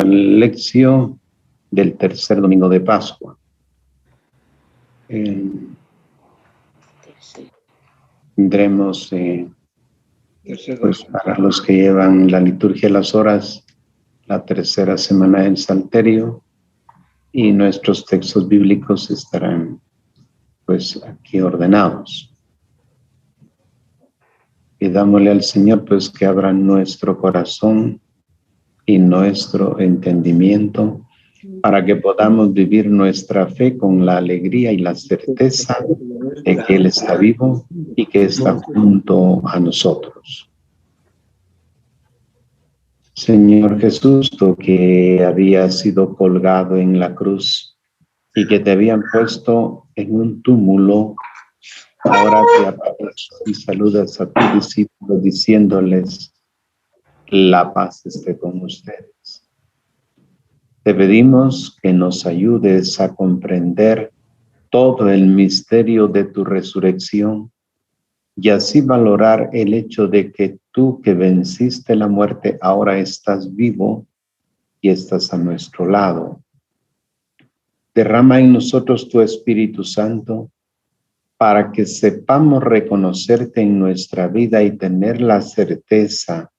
la lección del tercer domingo de Pascua. Tendremos, pues para los que llevan la liturgia de las horas, la tercera semana del Salterio, y nuestros textos bíblicos estarán pues aquí ordenados. Pidámosle al Señor pues que abra nuestro corazón y nuestro entendimiento para que podamos vivir nuestra fe con la alegría y la certeza de que Él está vivo y que está junto a nosotros. Señor Jesús, tú que habías sido colgado en la cruz y que te habían puesto en un túmulo, ahora te apareces y saludas a tus discípulos diciéndoles: la paz esté con ustedes. Te pedimos que nos ayudes a comprender todo el misterio de tu resurrección y así valorar el hecho de que tú que venciste la muerte ahora estás vivo y estás a nuestro lado. Derrama en nosotros tu Espíritu Santo para que sepamos reconocerte en nuestra vida y tener la certeza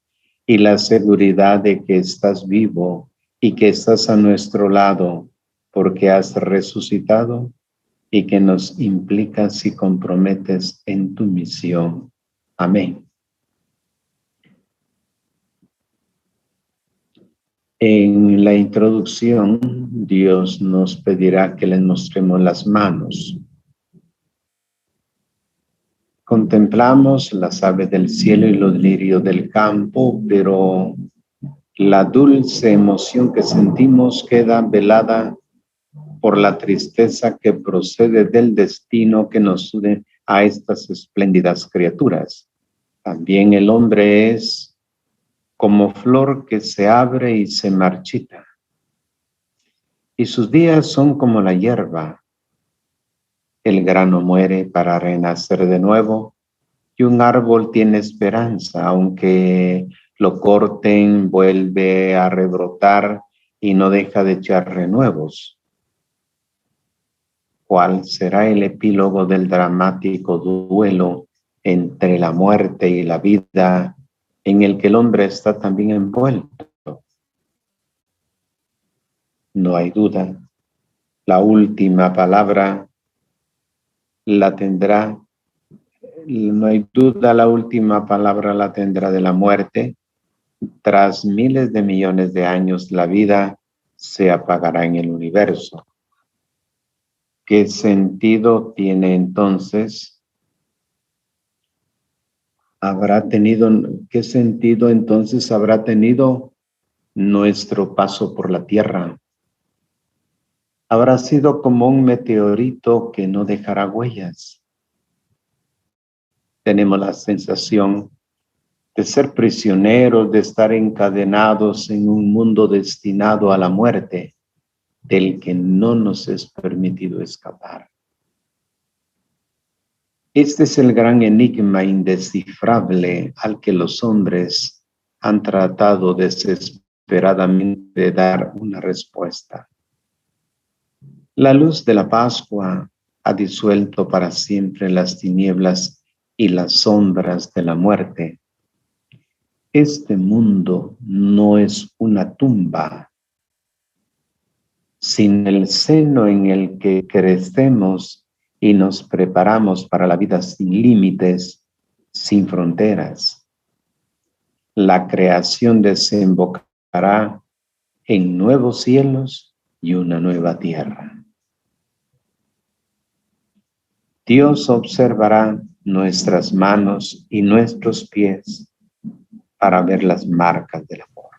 y la seguridad de que estás vivo y que estás a nuestro lado porque has resucitado y que nos implicas y comprometes en tu misión. Amén. En la introducción, Dios nos pedirá que les mostremos las manos. Contemplamos las aves del cielo y los lirios del campo, pero la dulce emoción que sentimos queda velada por la tristeza que procede del destino que nos une a estas espléndidas criaturas. También el hombre es como flor que se abre y se marchita, y sus días son como la hierba. El grano muere para renacer de nuevo, y un árbol tiene esperanza, aunque lo corten, vuelve a rebrotar y no deja de echar renuevos. ¿Cuál será el epílogo del dramático duelo entre la muerte y la vida en el que el hombre está también envuelto? No hay duda, la última palabra la tendrá, no hay duda, la última palabra la tendrá de la muerte. Tras miles de millones de años, la vida se apagará en el universo. ¿Qué sentido tiene entonces? ¿Qué sentido entonces habrá tenido nuestro paso por la tierra? Habrá sido como un meteorito que no dejará huellas. Tenemos la sensación de ser prisioneros, de estar encadenados en un mundo destinado a la muerte, del que no nos es permitido escapar. Este es el gran enigma indescifrable al que los hombres han tratado desesperadamente de dar una respuesta. La luz de la Pascua ha disuelto para siempre las tinieblas y las sombras de la muerte. Este mundo no es una tumba, sino el seno en el que crecemos y nos preparamos para la vida sin límites, sin fronteras. La creación desembocará en nuevos cielos y una nueva tierra. Dios observará nuestras manos y nuestros pies para ver las marcas del amor.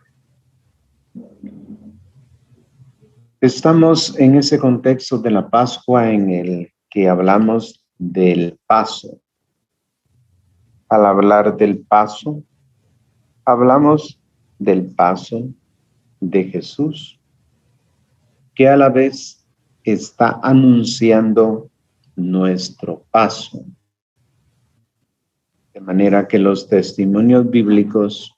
Estamos en ese contexto de la Pascua en el que hablamos del paso. Al hablar del paso, hablamos del paso de Jesús, que a la vez está anunciando nuestro paso. De manera que los testimonios bíblicos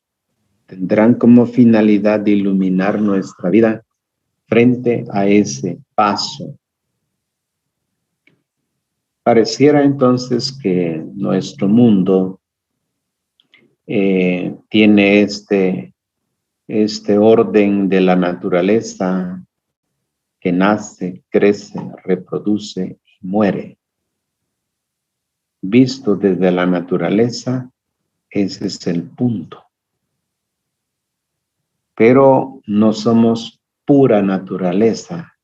tendrán como finalidad iluminar nuestra vida frente a ese paso. Pareciera entonces que nuestro mundo tiene este orden de la naturaleza que nace, crece, reproduce y muere. Visto desde la naturaleza, ese es el punto. Pero no somos pura naturaleza,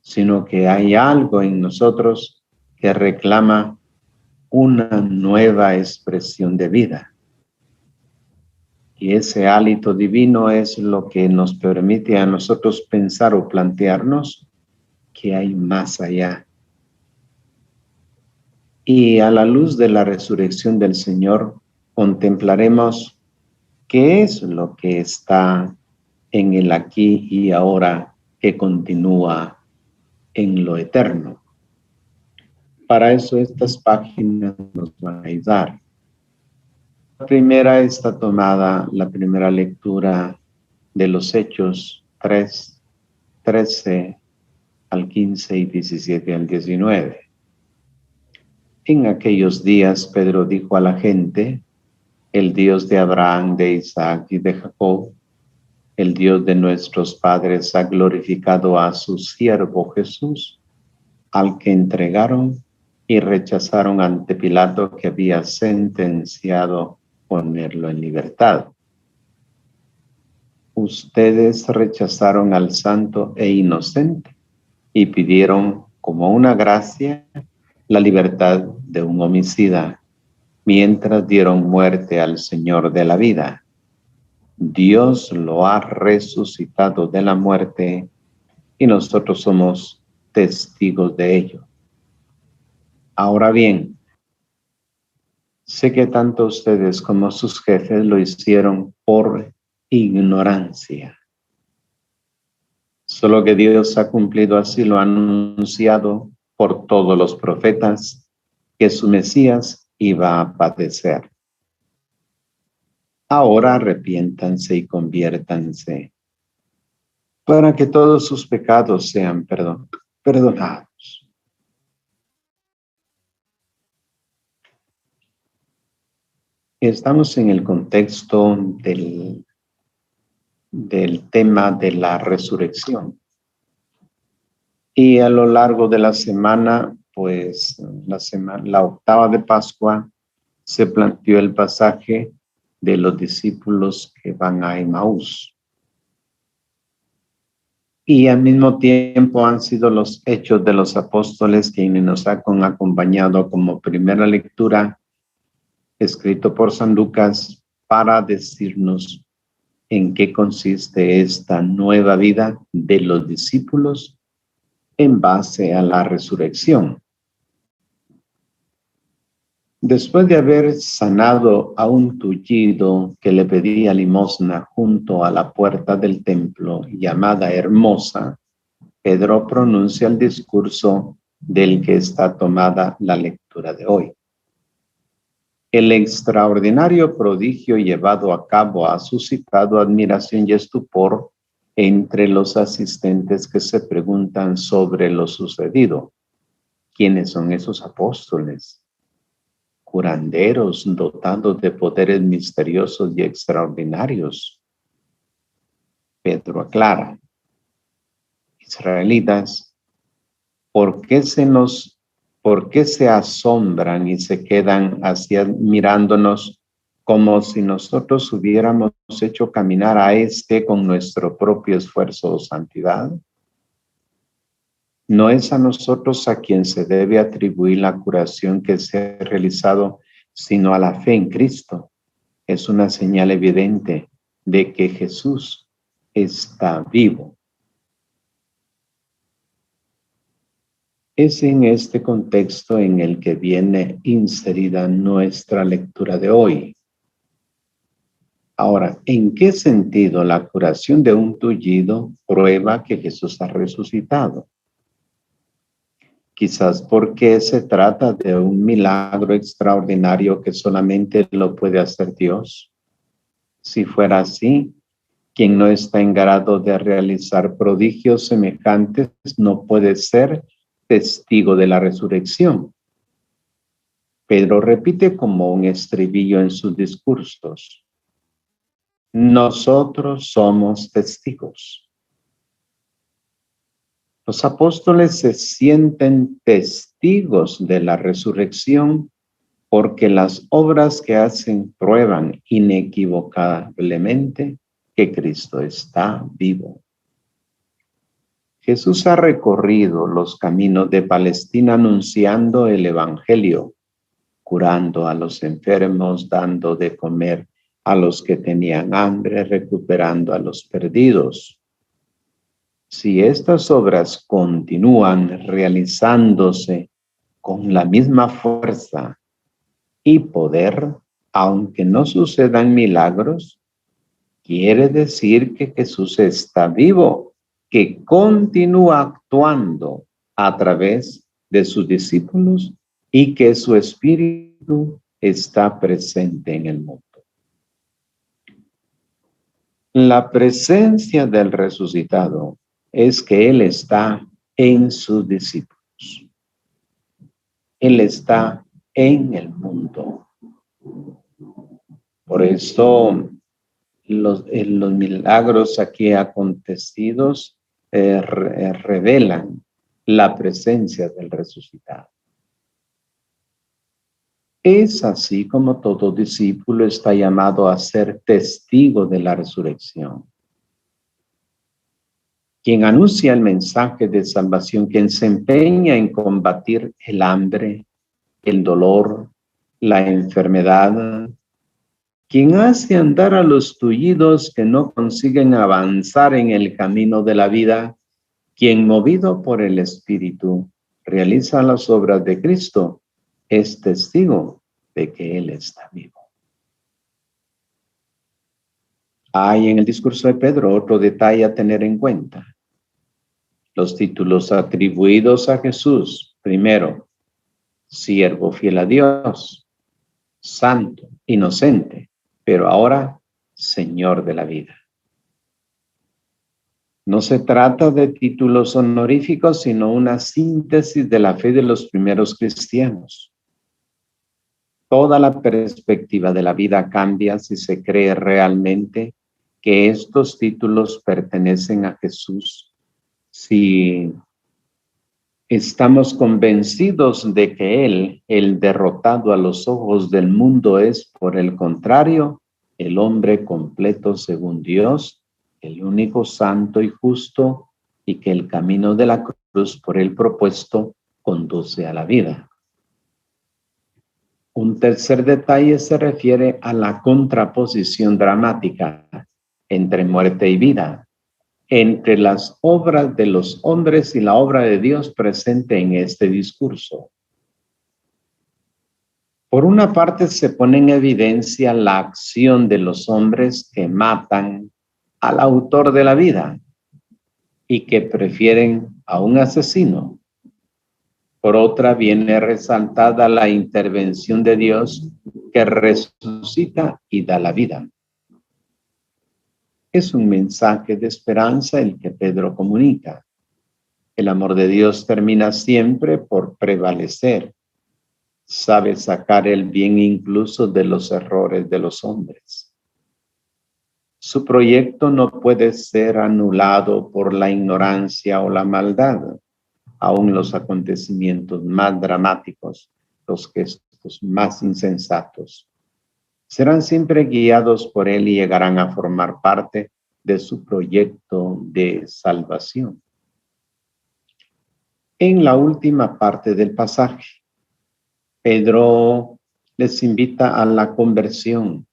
sino que hay algo en nosotros que reclama una nueva expresión de vida. Y ese hálito divino es lo que nos permite a nosotros pensar o plantearnos que hay más allá. Y a la luz de la resurrección del Señor, contemplaremos qué es lo que está en el aquí y ahora que continúa en lo eterno. Para eso estas páginas nos van a ayudar. La primera está tomada, la primera lectura de los Hechos 3, 13 al 15 y 17 al 19. En aquellos días Pedro dijo a la gente: el Dios de Abraham, de Isaac y de Jacob, el Dios de nuestros padres, ha glorificado a su siervo Jesús, al que entregaron y rechazaron ante Pilato, que había sentenciado ponerlo en libertad. Ustedes rechazaron al santo e inocente y pidieron como una gracia la libertad de un homicida, mientras dieron muerte al Señor de la vida. Dios lo ha resucitado de la muerte y nosotros somos testigos de ello. Ahora bien, sé que tanto ustedes como sus jefes lo hicieron por ignorancia. Solo que Dios ha cumplido así lo anunciado por todos los profetas, que su Mesías iba a padecer. Ahora arrepiéntanse y conviértanse, para que todos sus pecados sean perdonados. Estamos en el contexto del tema de la resurrección. Y a lo largo de la semana, pues la octava de Pascua, se planteó el pasaje de los discípulos que van a Emaús. Y al mismo tiempo han sido los Hechos de los Apóstoles quienes nos han acompañado como primera lectura, escrito por San Lucas, para decirnos en qué consiste esta nueva vida de los discípulos en base a la resurrección. Después de haber sanado a un tullido que le pedía limosna junto a la puerta del templo, llamada Hermosa, Pedro pronuncia el discurso del que está tomada la lectura de hoy. El extraordinario prodigio llevado a cabo ha suscitado admiración y estupor entre los asistentes, que se preguntan sobre lo sucedido. ¿Quiénes son esos apóstoles? Curanderos dotados de poderes misteriosos y extraordinarios. Pedro aclara: israelitas, ¿por qué se asombran y se quedan así mirándonos como si nosotros hubiéramos hecho caminar a con nuestro propio esfuerzo o santidad? No es a nosotros a quien se debe atribuir la curación que se ha realizado, sino a la fe en Cristo. Es una señal evidente de que Jesús está vivo. Es en este contexto en el que viene inserida nuestra lectura de hoy. Ahora, ¿en qué sentido la curación de un tullido prueba que Jesús ha resucitado? Quizás porque se trata de un milagro extraordinario que solamente lo puede hacer Dios. Si fuera así, quien no está en grado de realizar prodigios semejantes no puede ser testigo de la resurrección. Pedro repite como un estribillo en sus discursos: nosotros somos testigos. Los apóstoles se sienten testigos de la resurrección porque las obras que hacen prueban inequivocablemente que Cristo está vivo. Jesús ha recorrido los caminos de Palestina anunciando el Evangelio, curando a los enfermos, dando de comer a los que tenían hambre, recuperando a los perdidos. Si estas obras continúan realizándose con la misma fuerza y poder, aunque no sucedan milagros, quiere decir que Jesús está vivo, que continúa actuando a través de sus discípulos y que su espíritu está presente en el mundo. La presencia del resucitado es que Él está en sus discípulos. Él está en el mundo. Por eso los milagros aquí acontecidos revelan la presencia del resucitado. Es así como todo discípulo está llamado a ser testigo de la resurrección. Quien anuncia el mensaje de salvación, quien se empeña en combatir el hambre, el dolor, la enfermedad, quien hace andar a los tullidos que no consiguen avanzar en el camino de la vida, quien movido por el Espíritu realiza las obras de Cristo, es testigo de que Él está vivo. Hay en el discurso de Pedro otro detalle a tener en cuenta. Los títulos atribuidos a Jesús: primero, siervo fiel a Dios, santo, inocente, pero ahora Señor de la vida. No se trata de títulos honoríficos, sino una síntesis de la fe de los primeros cristianos. Toda la perspectiva de la vida cambia si se cree realmente que estos títulos pertenecen a Jesús. Si estamos convencidos de que Él, el derrotado a los ojos del mundo, es, por el contrario, el hombre completo según Dios, el único santo y justo, y que el camino de la cruz por Él propuesto conduce a la vida. Un tercer detalle se refiere a la contraposición dramática entre muerte y vida, entre las obras de los hombres y la obra de Dios presente en este discurso. Por una parte se pone en evidencia la acción de los hombres que matan al autor de la vida y que prefieren a un asesino. Por otra viene resaltada la intervención de Dios que resucita y da la vida. Es un mensaje de esperanza el que Pedro comunica. El amor de Dios termina siempre por prevalecer. Sabe sacar el bien incluso de los errores de los hombres. Su proyecto no puede ser anulado por la ignorancia o la maldad. Aún los acontecimientos más dramáticos, los gestos más insensatos, serán siempre guiados por Él y llegarán a formar parte de su proyecto de salvación. En la última parte del pasaje, Pedro les invita a la conversión.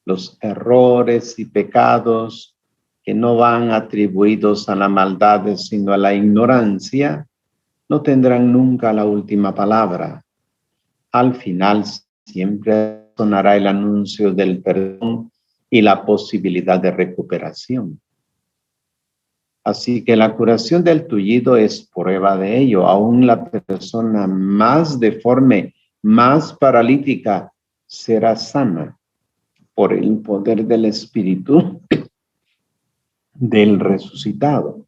Los errores y pecados que no van atribuidos a la maldad, sino a la ignorancia, no tendrán nunca la última palabra. Al final siempre sonará el anuncio del perdón y la posibilidad de recuperación. Así que la curación del tullido es prueba de ello. Aún la persona más deforme, más paralítica, será sana. por el poder del Espíritu del resucitado.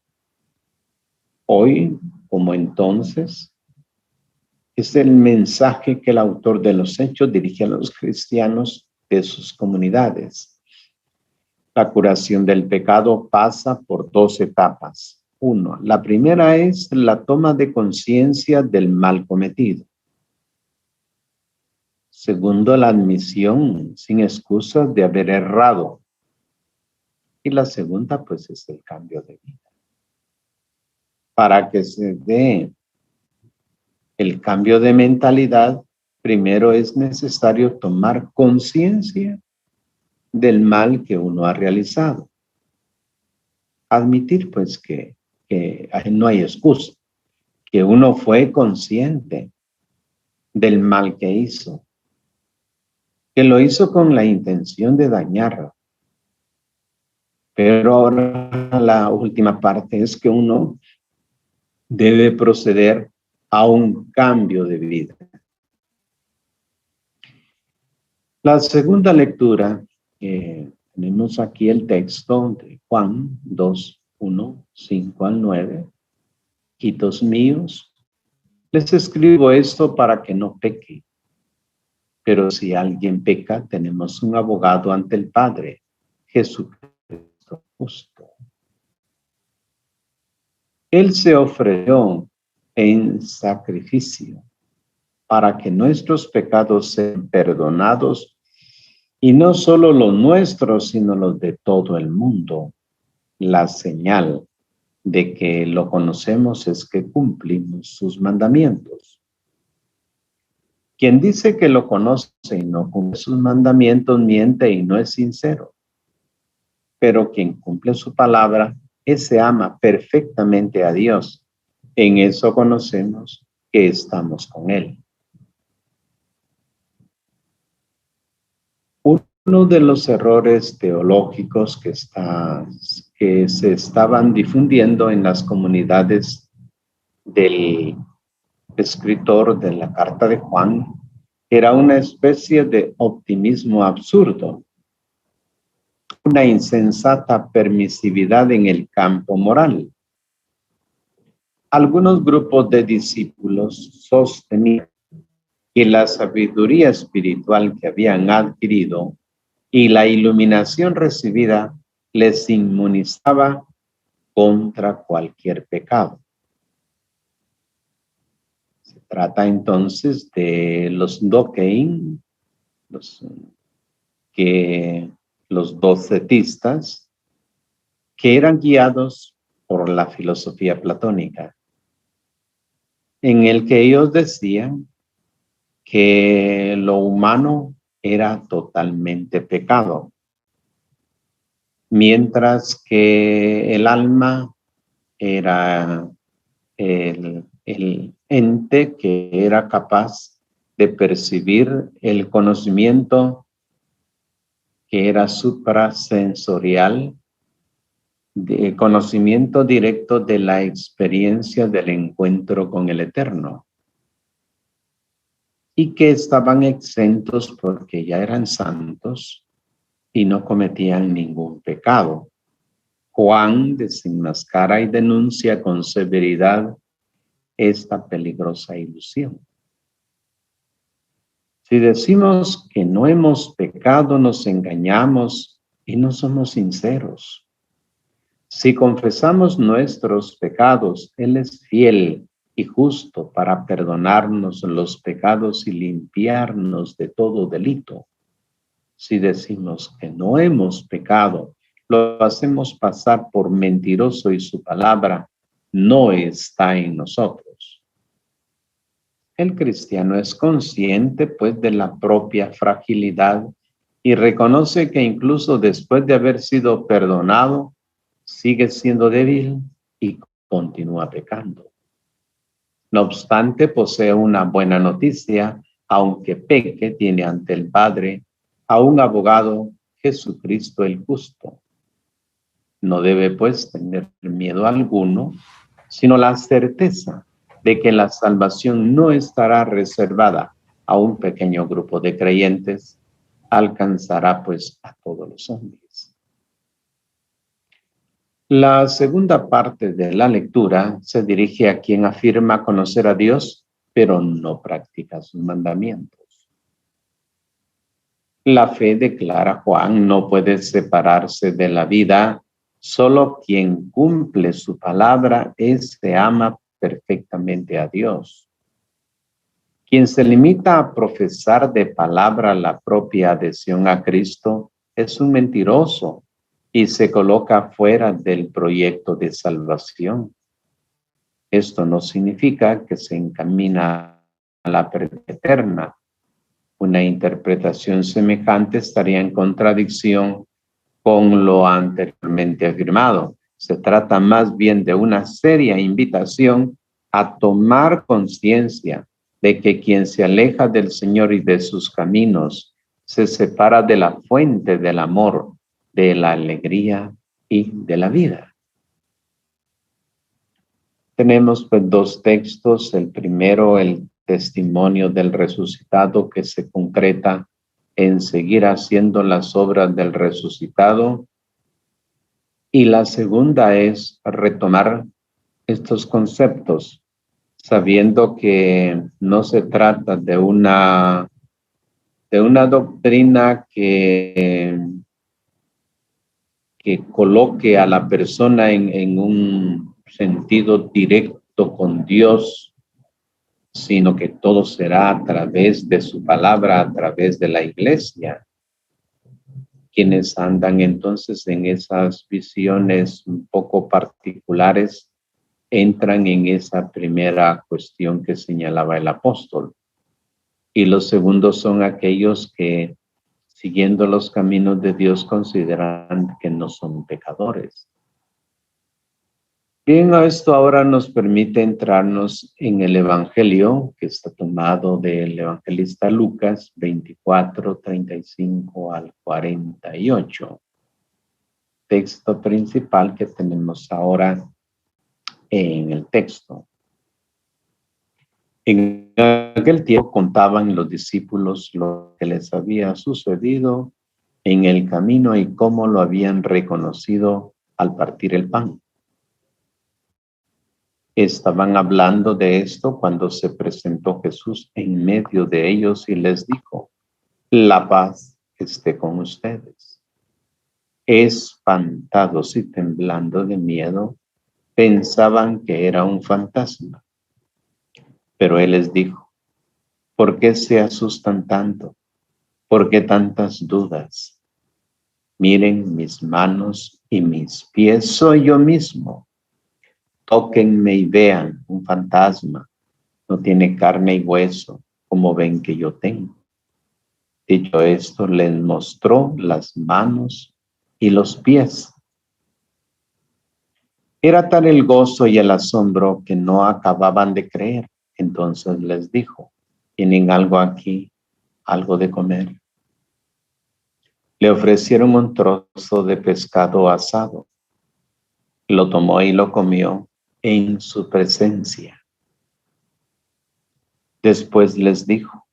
Hoy, como entonces, es el mensaje que el autor de los Hechos dirige a los cristianos de sus comunidades. La curación del pecado pasa por dos etapas. Uno, la primera es la toma de conciencia del mal cometido. Segundo, la admisión sin excusas de haber errado. Y la segunda, pues, es el cambio de vida. Para que se dé el cambio de mentalidad, primero es necesario tomar conciencia del mal que uno ha realizado. Admitir, pues, que no hay excusa, que uno fue consciente del mal que hizo, que lo hizo con la intención de dañar. Pero ahora la última parte es que uno debe proceder a un cambio de vida. La segunda lectura, tenemos aquí el texto de Juan 2, 1, 5 al 9. Hijitos míos, les escribo esto para que no peque. Pero si alguien peca, tenemos un abogado ante el Padre, Jesucristo justo. Él se ofreció en sacrificio para que nuestros pecados sean perdonados, y no solo los nuestros, sino los de todo el mundo. La señal de que lo conocemos es que cumplimos sus mandamientos. Quien dice que lo conoce y no cumple sus mandamientos miente y no es sincero. Pero quien cumple su palabra, ese ama perfectamente a Dios. En eso conocemos que estamos con Él. Uno de los errores teológicos que se estaban difundiendo en las comunidades del escritor de la carta de Juan era una especie de optimismo absurdo, una insensata permisividad en el campo moral. Algunos grupos de discípulos sostenían que la sabiduría espiritual que habían adquirido y la iluminación recibida les inmunizaba contra cualquier pecado. Se trata entonces de los dokein, los docetistas, que eran guiados por la filosofía platónica, en el que ellos decían que lo humano era totalmente pecado, mientras que el alma era el ente que era capaz de percibir el conocimiento que era suprasensorial, de conocimiento directo de la experiencia del encuentro con el Eterno, y que estaban exentos porque ya eran santos y no cometían ningún pecado. Juan desenmascara y denuncia con severidad esta peligrosa ilusión. Si decimos que no hemos pecado, nos engañamos y no somos sinceros. Si confesamos nuestros pecados, Él es fiel y justo para perdonarnos los pecados y limpiarnos de todo delito. Si decimos que no hemos pecado, lo hacemos pasar por mentiroso y su palabra no está en nosotros. El cristiano es consciente, pues, de la propia fragilidad y reconoce que incluso después de haber sido perdonado, sigue siendo débil y continúa pecando. No obstante, posee una buena noticia: aunque peque, tiene ante el Padre a un abogado, Jesucristo el justo. No debe, pues, tener miedo alguno, sino la certeza de que la salvación no estará reservada a un pequeño grupo de creyentes, alcanzará pues a todos los hombres. La segunda parte de la lectura se dirige a quien afirma conocer a Dios, pero no practica sus mandamientos. La fe, declara Juan, no puede separarse de la vida. Solo quien cumple su palabra, ese ama perfectamente a Dios. Quien se limita a profesar de palabra la propia adhesión a Cristo es un mentiroso y se coloca fuera del proyecto de salvación. Esto no significa que se encamina a la pérdida eterna. Una interpretación semejante estaría en contradicción con lo anteriormente afirmado. Se trata más bien de una seria invitación a tomar conciencia de que quien se aleja del Señor y de sus caminos se separa de la fuente del amor, de la alegría y de la vida. Tenemos pues dos textos. El primero, el testimonio del resucitado, que se concreta en seguir haciendo las obras del resucitado. Y la segunda es retomar estos conceptos, sabiendo que no se trata de una doctrina que coloque a la persona en un sentido directo con Dios, sino que todo será a través de su palabra, a través de la iglesia. Quienes andan entonces en esas visiones un poco particulares entran en esa primera cuestión que señalaba el apóstol. Y los segundos son aquellos que, siguiendo los caminos de Dios, consideran que no son pecadores. Bien, esto ahora nos permite entrarnos en el Evangelio, que está tomado del evangelista Lucas 24, 35 al 48. Texto principal que tenemos ahora en el texto. En aquel tiempo contaban los discípulos lo que les había sucedido en el camino y cómo lo habían reconocido al partir el pan. Estaban hablando de esto cuando se presentó Jesús en medio de ellos y les dijo: la paz esté con ustedes. Espantados y temblando de miedo, pensaban que era un fantasma. Pero él les dijo: ¿por qué se asustan tanto? ¿Por qué tantas dudas? Miren mis manos y mis pies, soy yo mismo. Tóquenme y vean, un fantasma no tiene carne y hueso, como ven que yo tengo. Dicho esto, les mostró las manos y los pies. Era tal el gozo y el asombro que no acababan de creer. Entonces les dijo: ¿tienen algo aquí, algo de comer? Le ofrecieron un trozo de pescado asado. Lo tomó y lo comió en su presencia. Después les dijo: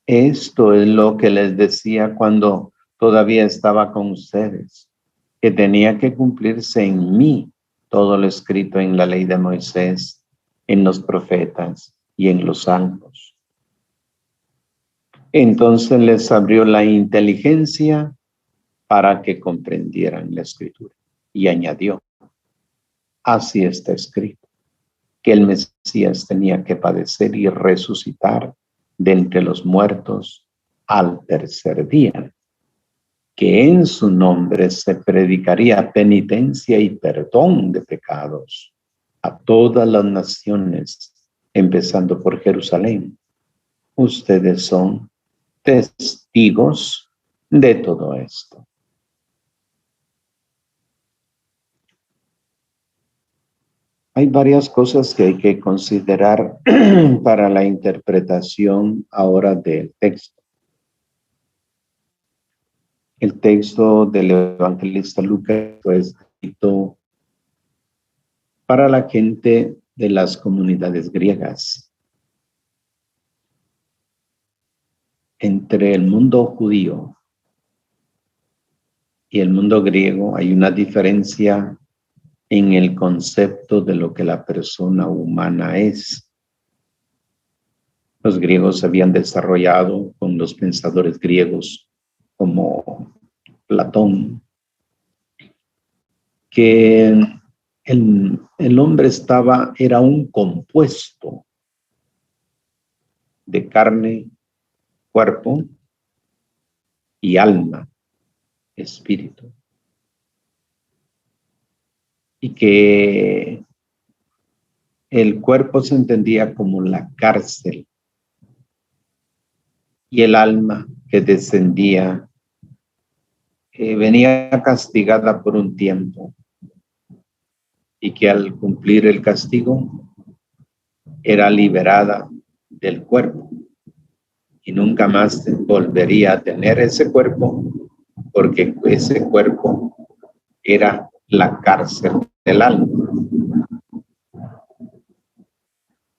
esto es lo que les decía cuando todavía estaba con ustedes, que tenía que cumplirse en mí todo lo escrito en la ley de Moisés, en los profetas y en los salmos. Entonces les abrió la inteligencia para que comprendieran la escritura. Y añadió: así está escrito, que el Mesías tenía que padecer y resucitar de entre los muertos al tercer día, que en su nombre se predicaría penitencia y perdón de pecados a todas las naciones, empezando por Jerusalén. Ustedes son testigos de todo esto. Hay varias cosas que hay que considerar para la interpretación ahora del texto. El texto del evangelista Lucas fue escrito para la gente de las comunidades griegas. entre el mundo judío y el mundo griego hay una diferencia en el concepto de lo que la persona humana es. Los griegos se habían desarrollado con los pensadores griegos como Platón, que el hombre era un compuesto de carne, cuerpo y alma, espíritu. Y que el cuerpo se entendía como la cárcel y el alma que descendía, venía castigada por un tiempo y que al cumplir el castigo era liberada del cuerpo y nunca más volvería a tener ese cuerpo, porque ese cuerpo era la cárcel del alma.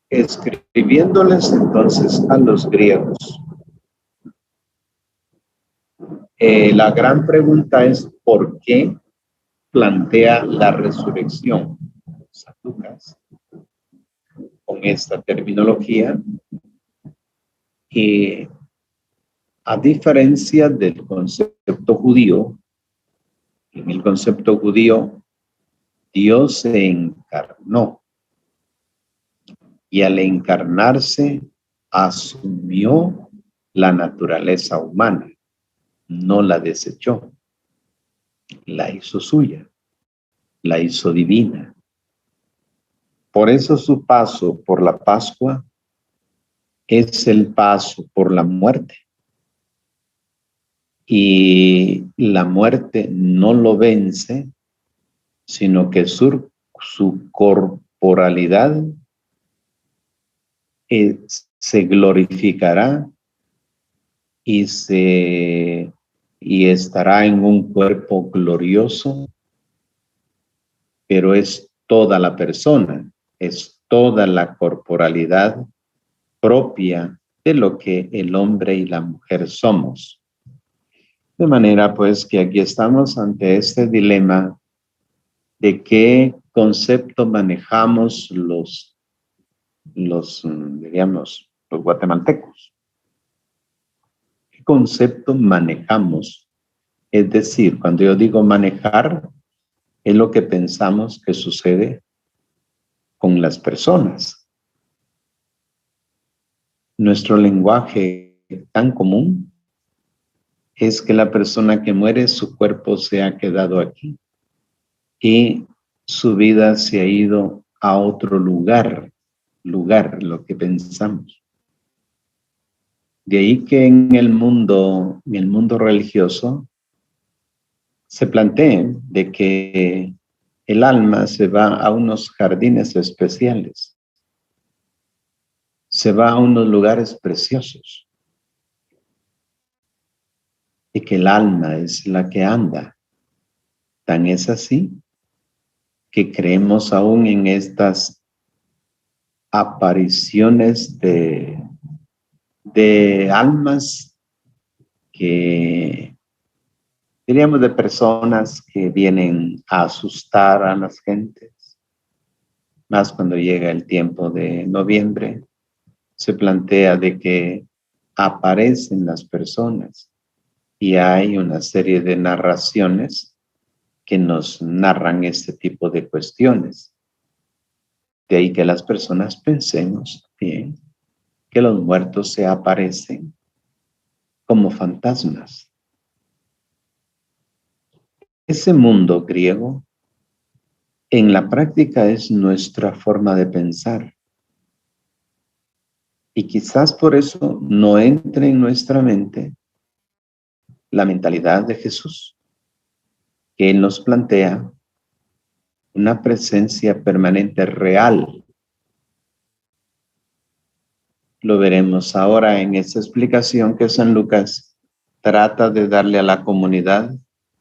Escribiéndoles entonces a los griegos, la gran pregunta es ¿por qué plantea la resurrección San Lucas con esta terminología? Y a diferencia del concepto judío, en el concepto judío Dios se encarnó y al encarnarse asumió la naturaleza humana, no la desechó, la hizo suya, la hizo divina. Por eso su paso por la Pascua es el paso por la muerte. Y la muerte no lo vence, sino que su corporalidad se glorificará y estará en un cuerpo glorioso, pero es toda la persona, es toda la corporalidad propia de lo que el hombre y la mujer somos. De manera pues que aquí estamos ante este dilema de qué concepto manejamos los guatemaltecos. ¿Qué concepto manejamos? Es decir, cuando yo digo manejar, es lo que pensamos que sucede con las personas. Nuestro lenguaje tan común es que la persona que muere, su cuerpo se ha quedado aquí y su vida se ha ido a otro lugar, lo que pensamos. De ahí que en el mundo religioso se plantea de que el alma se va a unos jardines especiales, se va a unos lugares preciosos y que el alma es la que anda. Tan es así que creemos aún en estas apariciones de almas que diríamos de personas que vienen a asustar a las gentes. Más cuando llega el tiempo de noviembre, se plantea de que aparecen las personas y hay una serie de narraciones que nos narran este tipo de cuestiones. De ahí que las personas pensemos bien que los muertos se aparecen como fantasmas. Ese mundo griego en la práctica es nuestra forma de pensar. Y quizás por eso no entre en nuestra mente la mentalidad de Jesús, que Él nos plantea una presencia permanente real. Lo veremos ahora en esta explicación que San Lucas trata de darle a la comunidad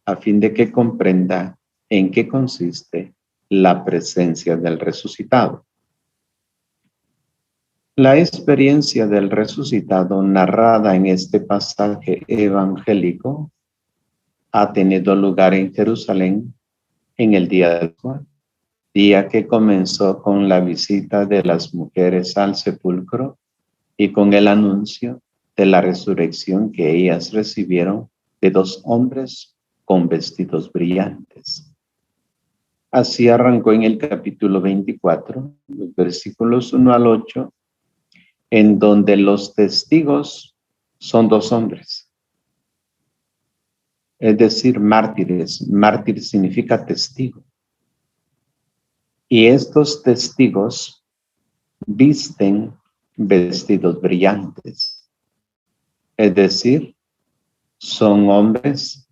a fin de que comprenda en qué consiste la presencia del resucitado. La experiencia del resucitado narrada en este pasaje evangélico ha tenido lugar en Jerusalén en el día de Pascua, día que comenzó con la visita de las mujeres al sepulcro y con el anuncio de la resurrección que ellas recibieron de dos hombres con vestidos brillantes. Así arrancó en el capítulo 24, los versículos 1 al 8, en donde los testigos son dos hombres, es decir, mártires. Mártir significa testigo. Y estos testigos visten vestidos brillantes, es decir, son hombres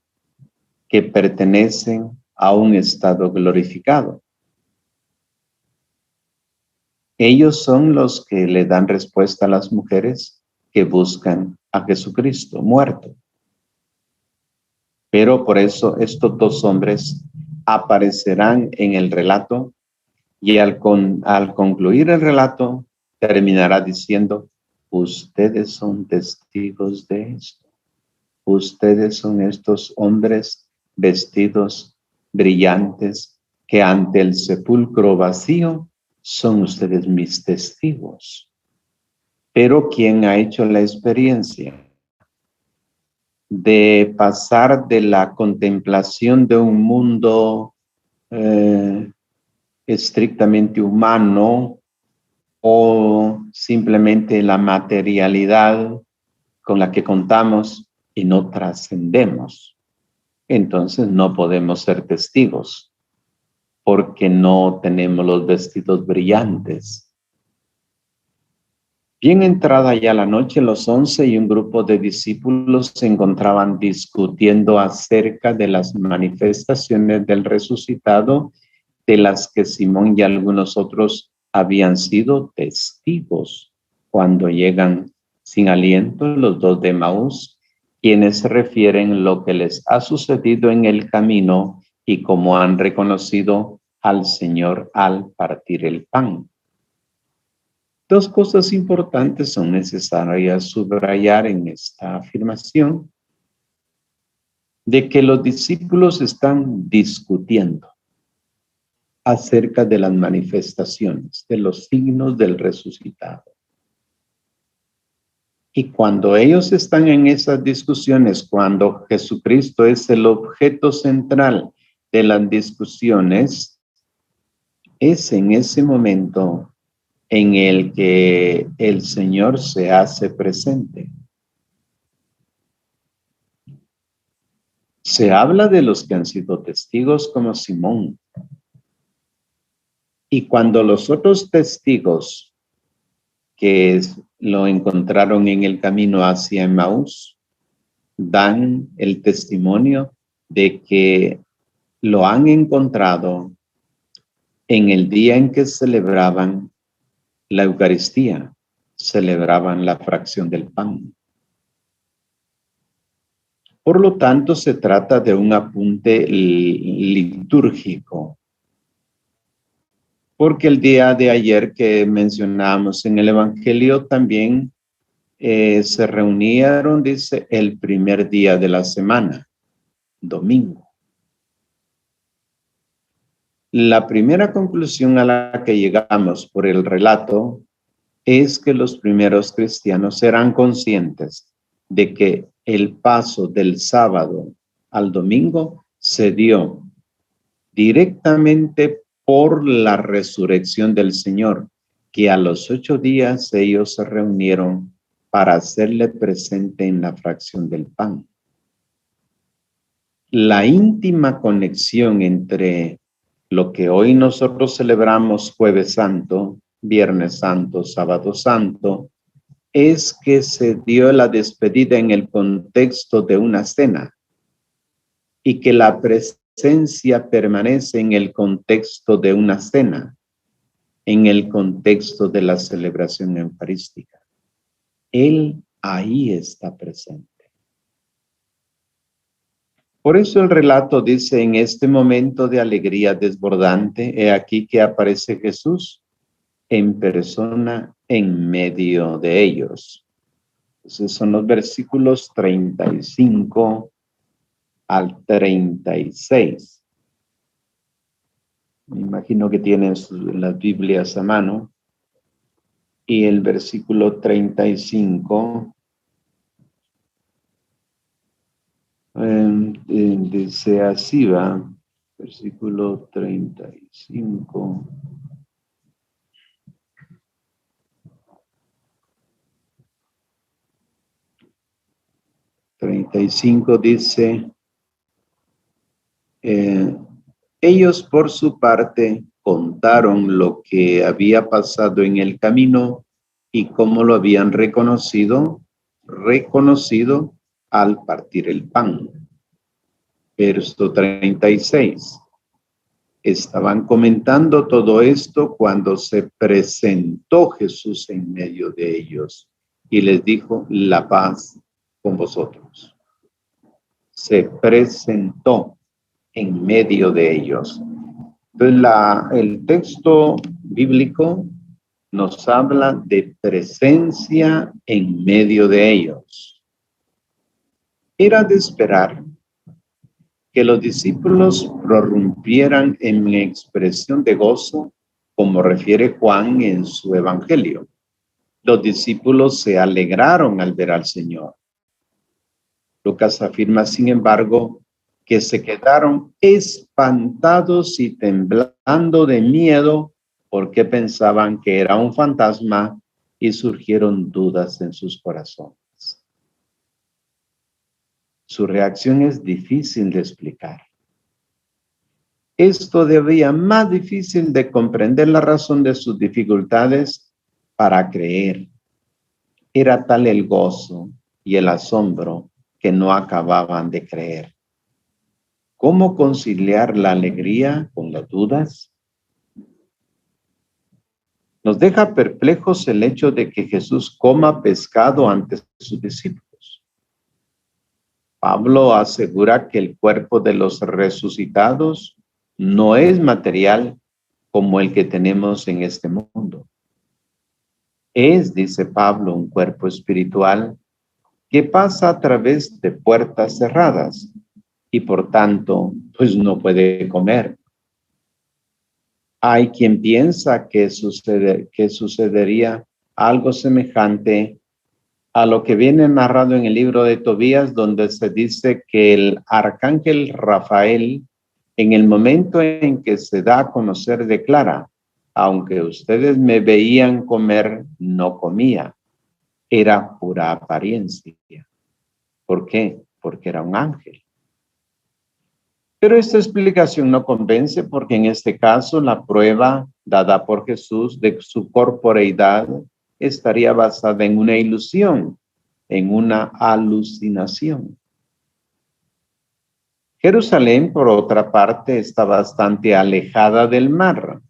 que pertenecen a un estado glorificado. Ellos son los que le dan respuesta a las mujeres que buscan a Jesucristo muerto. Pero por eso estos dos hombres aparecerán en el relato y al concluir el relato terminará diciendo: ustedes son testigos de esto. Ustedes son estos hombres vestidos brillantes que ante el sepulcro vacío son ustedes mis testigos. Pero ¿quién ha hecho la experiencia de pasar de la contemplación de un mundo estrictamente humano o simplemente la materialidad con la que contamos y no trascendemos? Entonces no podemos ser testigos porque no tenemos los vestidos brillantes. Bien entrada ya la noche, los 11 y un grupo de discípulos se encontraban discutiendo acerca de las manifestaciones del resucitado, de las que Simón y algunos otros habían sido testigos cuando llegan sin aliento los dos de Emaús, quienes refieren lo que les ha sucedido en el camino y cómo han reconocido al Señor al partir el pan. Dos cosas importantes son necesarias subrayar en esta afirmación: de que los discípulos están discutiendo acerca de las manifestaciones, de los signos del resucitado. Y cuando ellos están en esas discusiones, cuando Jesucristo es el objeto central de las discusiones, es en ese momento en el que el Señor se hace presente. Se habla de los que han sido testigos como Simón. Y cuando los otros testigos que lo encontraron en el camino hacia Emaús dan el testimonio de que lo han encontrado en el día en que celebraban la Eucaristía, celebraban la fracción del pan. Por lo tanto, se trata de un apunte litúrgico, porque el día de ayer que mencionamos en el Evangelio también se reunieron, dice, el primer día de la semana, domingo. La primera conclusión a la que llegamos por el relato es que los primeros cristianos eran conscientes de que el paso del sábado al domingo se dio directamente por la resurrección del Señor, que a los 8 días ellos se reunieron para hacerle presente en la fracción del pan. La íntima conexión entre lo que hoy nosotros celebramos Jueves Santo, Viernes Santo, Sábado Santo, es que se dio la despedida en el contexto de una cena y que la presencia permanece en el contexto de una cena, en el contexto de la celebración eucarística. Él ahí está presente. Por eso el relato dice: en este momento de alegría desbordante, he aquí que aparece Jesús en persona en medio de ellos. Esos son los versículos 35 al 36. Me imagino que tienen las Biblias a mano. Y el versículo 35 dice así, va. Versículo 35. Dice, ellos por su parte contaron lo que había pasado en el camino y cómo lo habían reconocido al partir el pan. Verso 36. Estaban comentando todo esto cuando se presentó Jesús en medio de ellos y les dijo, la paz con vosotros. Se presentó en medio de ellos. Entonces, el texto bíblico nos habla de presencia en medio de ellos. Era de esperar que los discípulos prorrumpieran en expresión de gozo, como refiere Juan en su evangelio. Los discípulos se alegraron al ver al Señor. Lucas afirma, sin embargo, que se quedaron espantados y temblando de miedo porque pensaban que era un fantasma y surgieron dudas en sus corazones. Su reacción es difícil de explicar. Es todavía más difícil de comprender la razón de sus dificultades para creer. Era tal el gozo y el asombro que no acababan de creer. ¿Cómo conciliar la alegría con las dudas? Nos deja perplejos el hecho de que Jesús coma pescado ante sus discípulos. Pablo asegura que el cuerpo de los resucitados no es material como el que tenemos en este mundo. Es, dice Pablo, un cuerpo espiritual que pasa a través de puertas cerradas y por tanto, pues no puede comer. Hay quien piensa que sucedería algo semejante a lo que viene narrado en el libro de Tobías, donde se dice que el arcángel Rafael, en el momento en que se da a conocer, declara, aunque ustedes me veían comer, no comía. Era pura apariencia. ¿Por qué? Porque era un ángel. Pero esta explicación no convence porque en este caso la prueba dada por Jesús de su corporeidad estaría basada en una ilusión, en una alucinación. Jerusalén, por otra parte, está bastante alejada del mar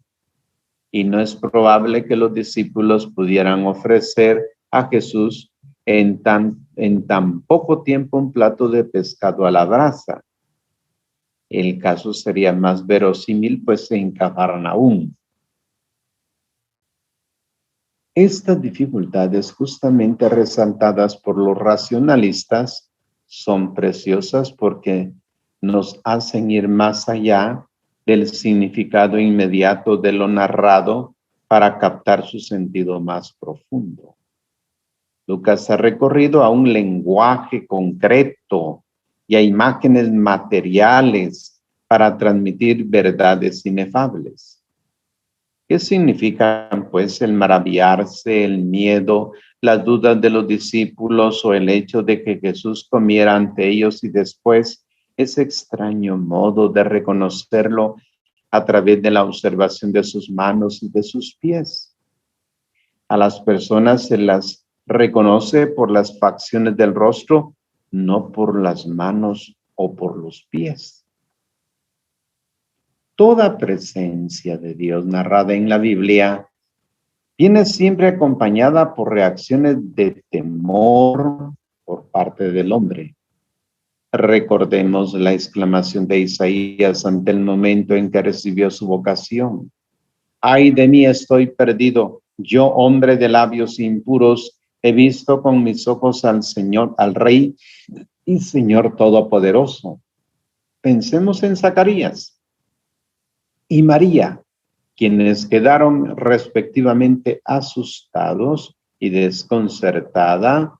y no es probable que los discípulos pudieran ofrecer a Jesús en tan poco tiempo un plato de pescado a la brasa. El caso sería más verosímil, pues, en Cafarnaúm. Estas dificultades, justamente resaltadas por los racionalistas, son preciosas porque nos hacen ir más allá del significado inmediato de lo narrado para captar su sentido más profundo. Lucas ha recorrido a un lenguaje concreto y a imágenes materiales para transmitir verdades inefables. ¿Qué significan, pues, el maravillarse, el miedo, las dudas de los discípulos o el hecho de que Jesús comiera ante ellos y después ese extraño modo de reconocerlo a través de la observación de sus manos y de sus pies? A las personas se las reconoce por las facciones del rostro, no por las manos o por los pies. Toda presencia de Dios narrada en la Biblia viene siempre acompañada por reacciones de temor por parte del hombre. Recordemos la exclamación de Isaías ante el momento en que recibió su vocación. Ay de mí, estoy perdido. Yo, hombre de labios impuros, he visto con mis ojos al Señor, al Rey y Señor Todopoderoso. Pensemos en Zacarías y María, quienes quedaron respectivamente asustados y desconcertada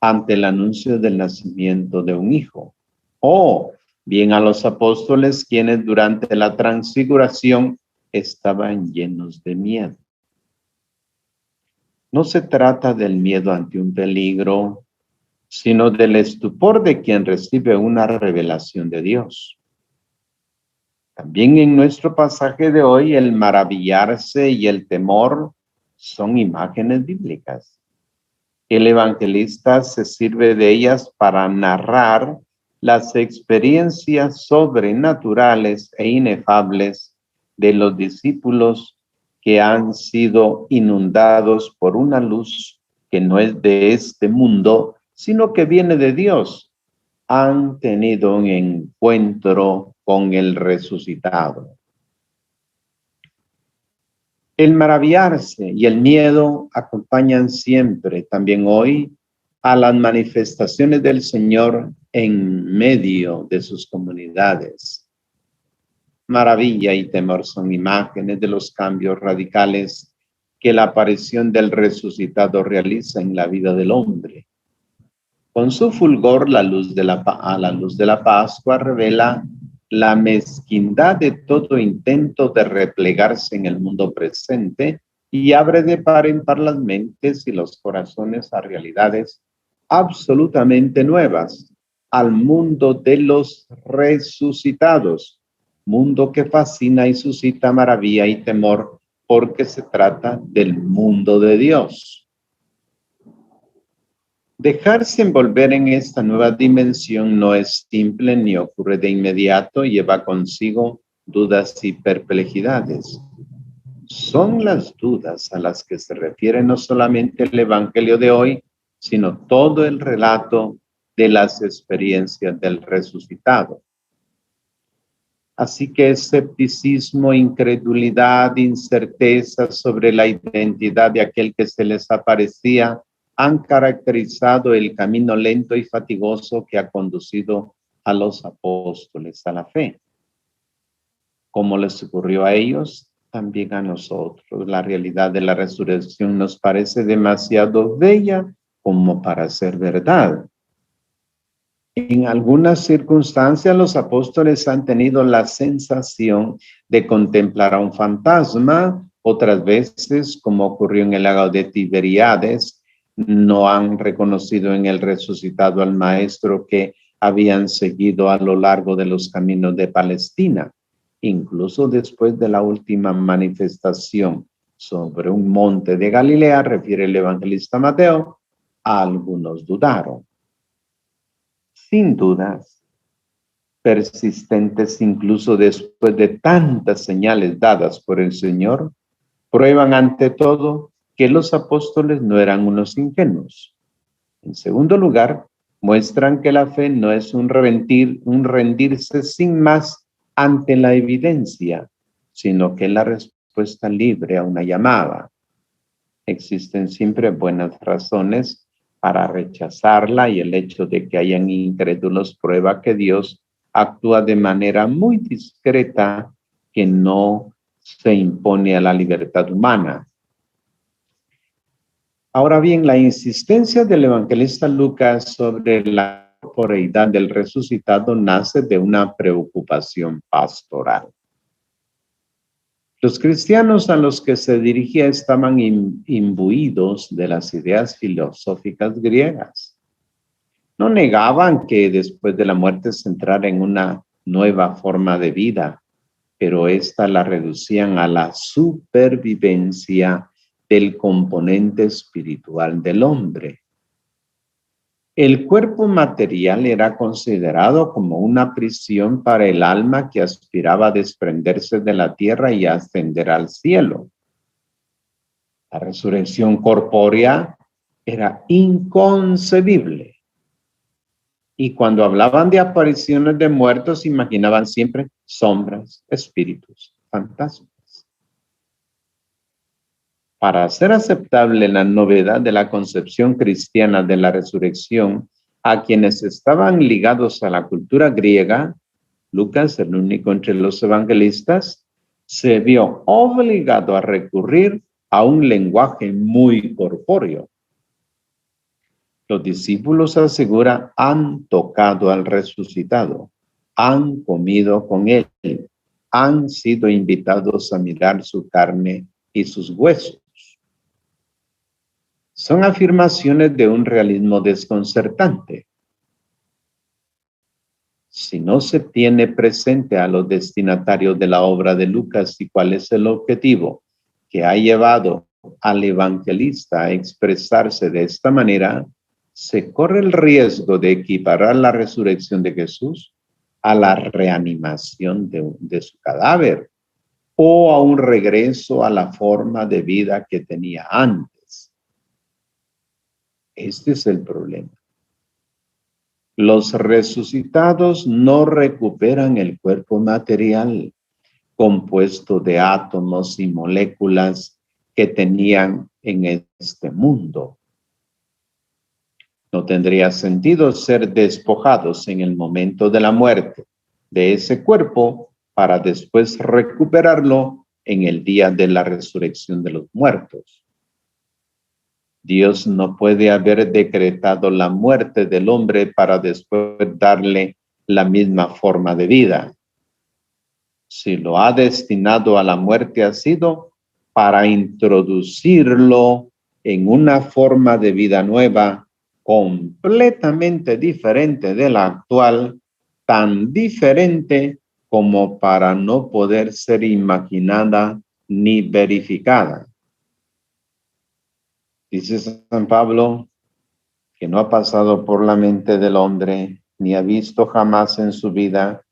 ante el anuncio del nacimiento de un hijo. O bien a los apóstoles, quienes durante la transfiguración estaban llenos de miedo. No se trata del miedo ante un peligro, sino del estupor de quien recibe una revelación de Dios. También en nuestro pasaje de hoy, el maravillarse y el temor son imágenes bíblicas. El evangelista se sirve de ellas para narrar las experiencias sobrenaturales e inefables de los discípulos que han sido inundados por una luz que no es de este mundo, sino que viene de Dios. Han tenido un encuentro con el resucitado. El maravillarse y el miedo acompañan siempre, también hoy, a las manifestaciones del Señor en medio de sus comunidades. Maravilla y temor son imágenes de los cambios radicales que la aparición del resucitado realiza en la vida del hombre. Con su fulgor, a la luz de la Pascua revela la mezquindad de todo intento de replegarse en el mundo presente y abre de par en par las mentes y los corazones a realidades absolutamente nuevas, al mundo de los resucitados, mundo que fascina y suscita maravilla y temor porque se trata del mundo de Dios. Dejarse envolver en esta nueva dimensión no es simple ni ocurre de inmediato, lleva consigo dudas y perplejidades. Son las dudas a las que se refiere no solamente el Evangelio de hoy, sino todo el relato de las experiencias del resucitado. Así que escepticismo, incredulidad, incerteza sobre la identidad de aquel que se les aparecía han caracterizado el camino lento y fatigoso que ha conducido a los apóstoles a la fe. Como les ocurrió a ellos, también a nosotros. La realidad de la resurrección nos parece demasiado bella como para ser verdad. En algunas circunstancias los apóstoles han tenido la sensación de contemplar a un fantasma, otras veces, como ocurrió en el lago de Tiberíades, no han reconocido en el resucitado al maestro que habían seguido a lo largo de los caminos de Palestina. Incluso después de la última manifestación sobre un monte de Galilea, refiere el evangelista Mateo, algunos dudaron. Sin dudas, persistentes incluso después de tantas señales dadas por el Señor, prueban ante todo que los apóstoles no eran unos ingenuos. En segundo lugar, muestran que la fe no es un rendirse sin más ante la evidencia, sino que es la respuesta libre a una llamada. Existen siempre buenas razones para rechazarla y el hecho de que hayan incrédulos prueba que Dios actúa de manera muy discreta que no se impone a la libertad humana. Ahora bien, la insistencia del evangelista Lucas sobre la corporeidad del resucitado nace de una preocupación pastoral. Los cristianos a los que se dirigía estaban imbuidos de las ideas filosóficas griegas. No negaban que después de la muerte se entrara en una nueva forma de vida, pero esta la reducían a la supervivencia del componente espiritual del hombre. El cuerpo material era considerado como una prisión para el alma que aspiraba a desprenderse de la tierra y a ascender al cielo. La resurrección corpórea era inconcebible. Y cuando hablaban de apariciones de muertos, imaginaban siempre sombras, espíritus, fantasmas. Para hacer aceptable la novedad de la concepción cristiana de la resurrección, a quienes estaban ligados a la cultura griega, Lucas, el único entre los evangelistas, se vio obligado a recurrir a un lenguaje muy corpóreo. Los discípulos aseguran han tocado al resucitado, han comido con él, han sido invitados a mirar su carne y sus huesos. Son afirmaciones de un realismo desconcertante. Si no se tiene presente a los destinatarios de la obra de Lucas y cuál es el objetivo que ha llevado al evangelista a expresarse de esta manera, se corre el riesgo de equiparar la resurrección de Jesús a la reanimación de su cadáver o a un regreso a la forma de vida que tenía antes. Este es el problema. Los resucitados no recuperan el cuerpo material compuesto de átomos y moléculas que tenían en este mundo. No tendría sentido ser despojados en el momento de la muerte de ese cuerpo para después recuperarlo en el día de la resurrección de los muertos. Dios no puede haber decretado la muerte del hombre para después darle la misma forma de vida. Si lo ha destinado a la muerte, ha sido para introducirlo en una forma de vida nueva, completamente diferente de la actual, tan diferente como para no poder ser imaginada ni verificada. Dice San Pablo que no ha pasado por la mente del hombre, ni ha visto jamás en su vida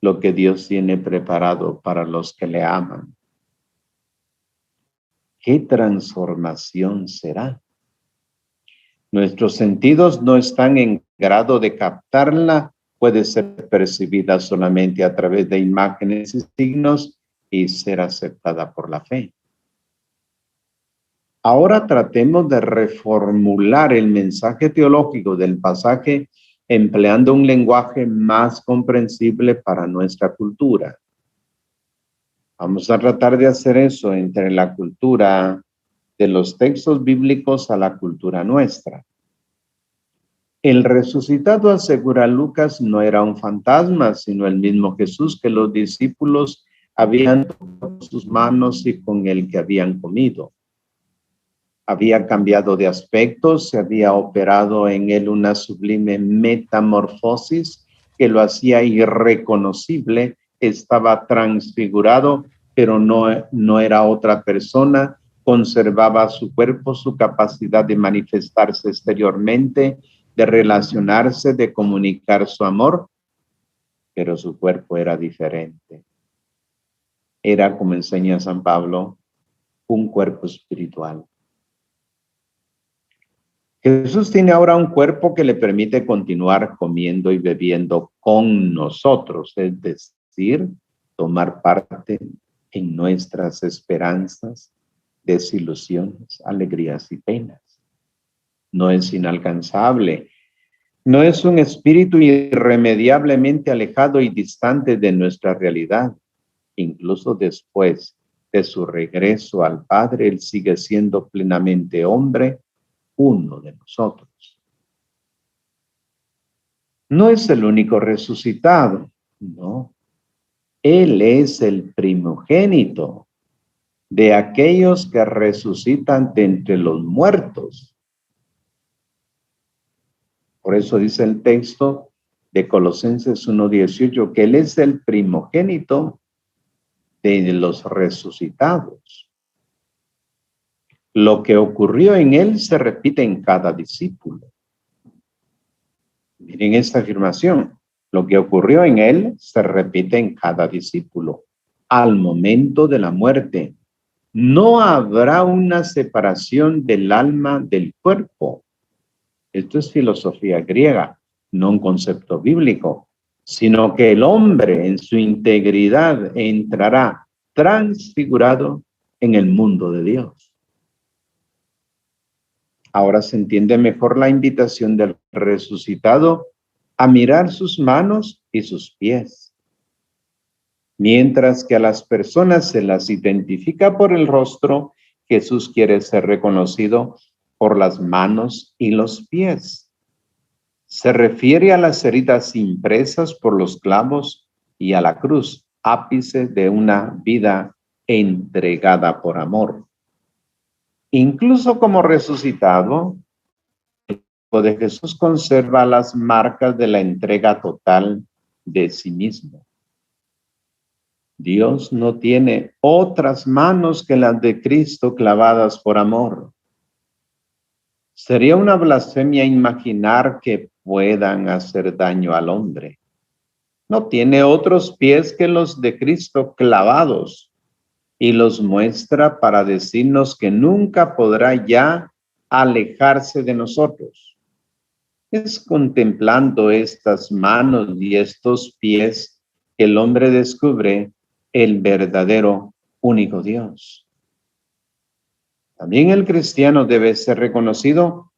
lo que Dios tiene preparado para los que le aman. ¿Qué transformación será? Nuestros sentidos no están en grado de captarla, puede ser percibida solamente a través de imágenes y signos y ser aceptada por la fe. Ahora tratemos de reformular el mensaje teológico del pasaje empleando un lenguaje más comprensible para nuestra cultura. Vamos a tratar de hacer eso entre la cultura de los textos bíblicos a la cultura nuestra. El resucitado, asegura Lucas, no era un fantasma, sino el mismo Jesús que los discípulos habían tocado sus manos y con el que habían comido. Había cambiado de aspecto, se había operado en él una sublime metamorfosis que lo hacía irreconocible, estaba transfigurado, pero no era otra persona, conservaba su cuerpo, su capacidad de manifestarse exteriormente, de relacionarse, de comunicar su amor, pero su cuerpo era diferente. Era, como enseña San Pablo, un cuerpo espiritual. Jesús tiene ahora un cuerpo que le permite continuar comiendo y bebiendo con nosotros, es decir, tomar parte en nuestras esperanzas, desilusiones, alegrías y penas. No es inalcanzable, no es un espíritu irremediablemente alejado y distante de nuestra realidad. Incluso después de su regreso al Padre, Él sigue siendo plenamente hombre, uno de nosotros. No es el único resucitado, no. Él es el primogénito de aquellos que resucitan de entre los muertos. Por eso dice el texto de Colosenses 1:18 que Él es el primogénito de los resucitados. Lo que ocurrió en Él se repite en cada discípulo. Miren esta afirmación. Lo que ocurrió en Él se repite en cada discípulo. Al momento de la muerte, no habrá una separación del alma del cuerpo. Esto es filosofía griega, no un concepto bíblico, sino que el hombre en su integridad entrará transfigurado en el mundo de Dios. Ahora se entiende mejor la invitación del resucitado a mirar sus manos y sus pies. Mientras que a las personas se las identifica por el rostro, Jesús quiere ser reconocido por las manos y los pies. Se refiere a las heridas impresas por los clavos y a la cruz, ápice de una vida entregada por amor. Incluso como resucitado, el cuerpo de Jesús conserva las marcas de la entrega total de sí mismo. Dios no tiene otras manos que las de Cristo clavadas por amor. Sería una blasfemia imaginar que puedan hacer daño al hombre. No tiene otros pies que los de Cristo clavados y los muestra para decirnos que nunca podrá ya alejarse de nosotros. Es contemplando estas manos y estos pies que el hombre descubre el verdadero único Dios. También el cristiano debe ser reconocido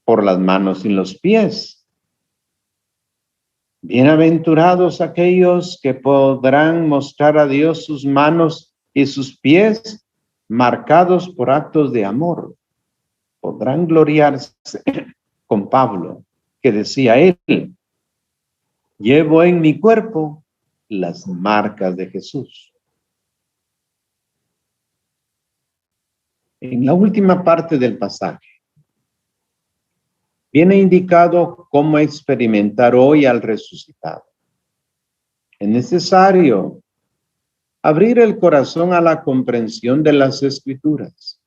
por las manos y los pies. Bienaventurados aquellos que podrán mostrar a Dios sus manos y sus pies marcados por actos de amor. Podrán gloriarse con Pablo, que decía él: llevo en mi cuerpo las marcas de Jesús. En la última parte del pasaje viene indicado cómo experimentar hoy al resucitado. Es necesario abrir el corazón a la comprensión de las Escrituras.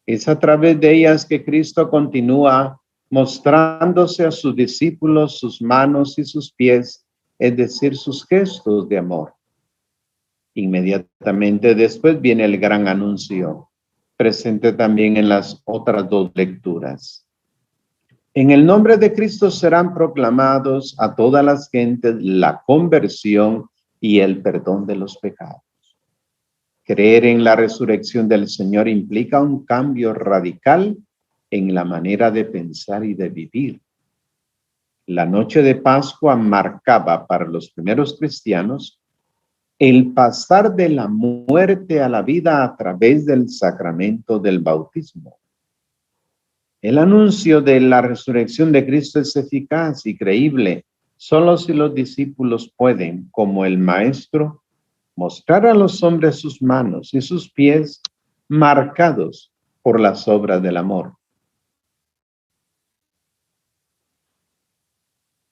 Es a través de ellas que Cristo continúa mostrándose a sus discípulos sus manos y sus pies, es decir, sus gestos de amor. Inmediatamente después viene el gran anuncio, presente también en las otras dos lecturas. En el nombre de Cristo serán proclamados a todas las gentes la conversión y el perdón de los pecados. Creer en la resurrección del Señor implica un cambio radical en la manera de pensar y de vivir. La noche de Pascua marcaba para los primeros cristianos el pasar de la muerte a la vida a través del sacramento del bautismo. El anuncio de la resurrección de Cristo es eficaz y creíble solo si los discípulos pueden, como el Maestro, mostrar a los hombres sus manos y sus pies marcados por las obras del amor.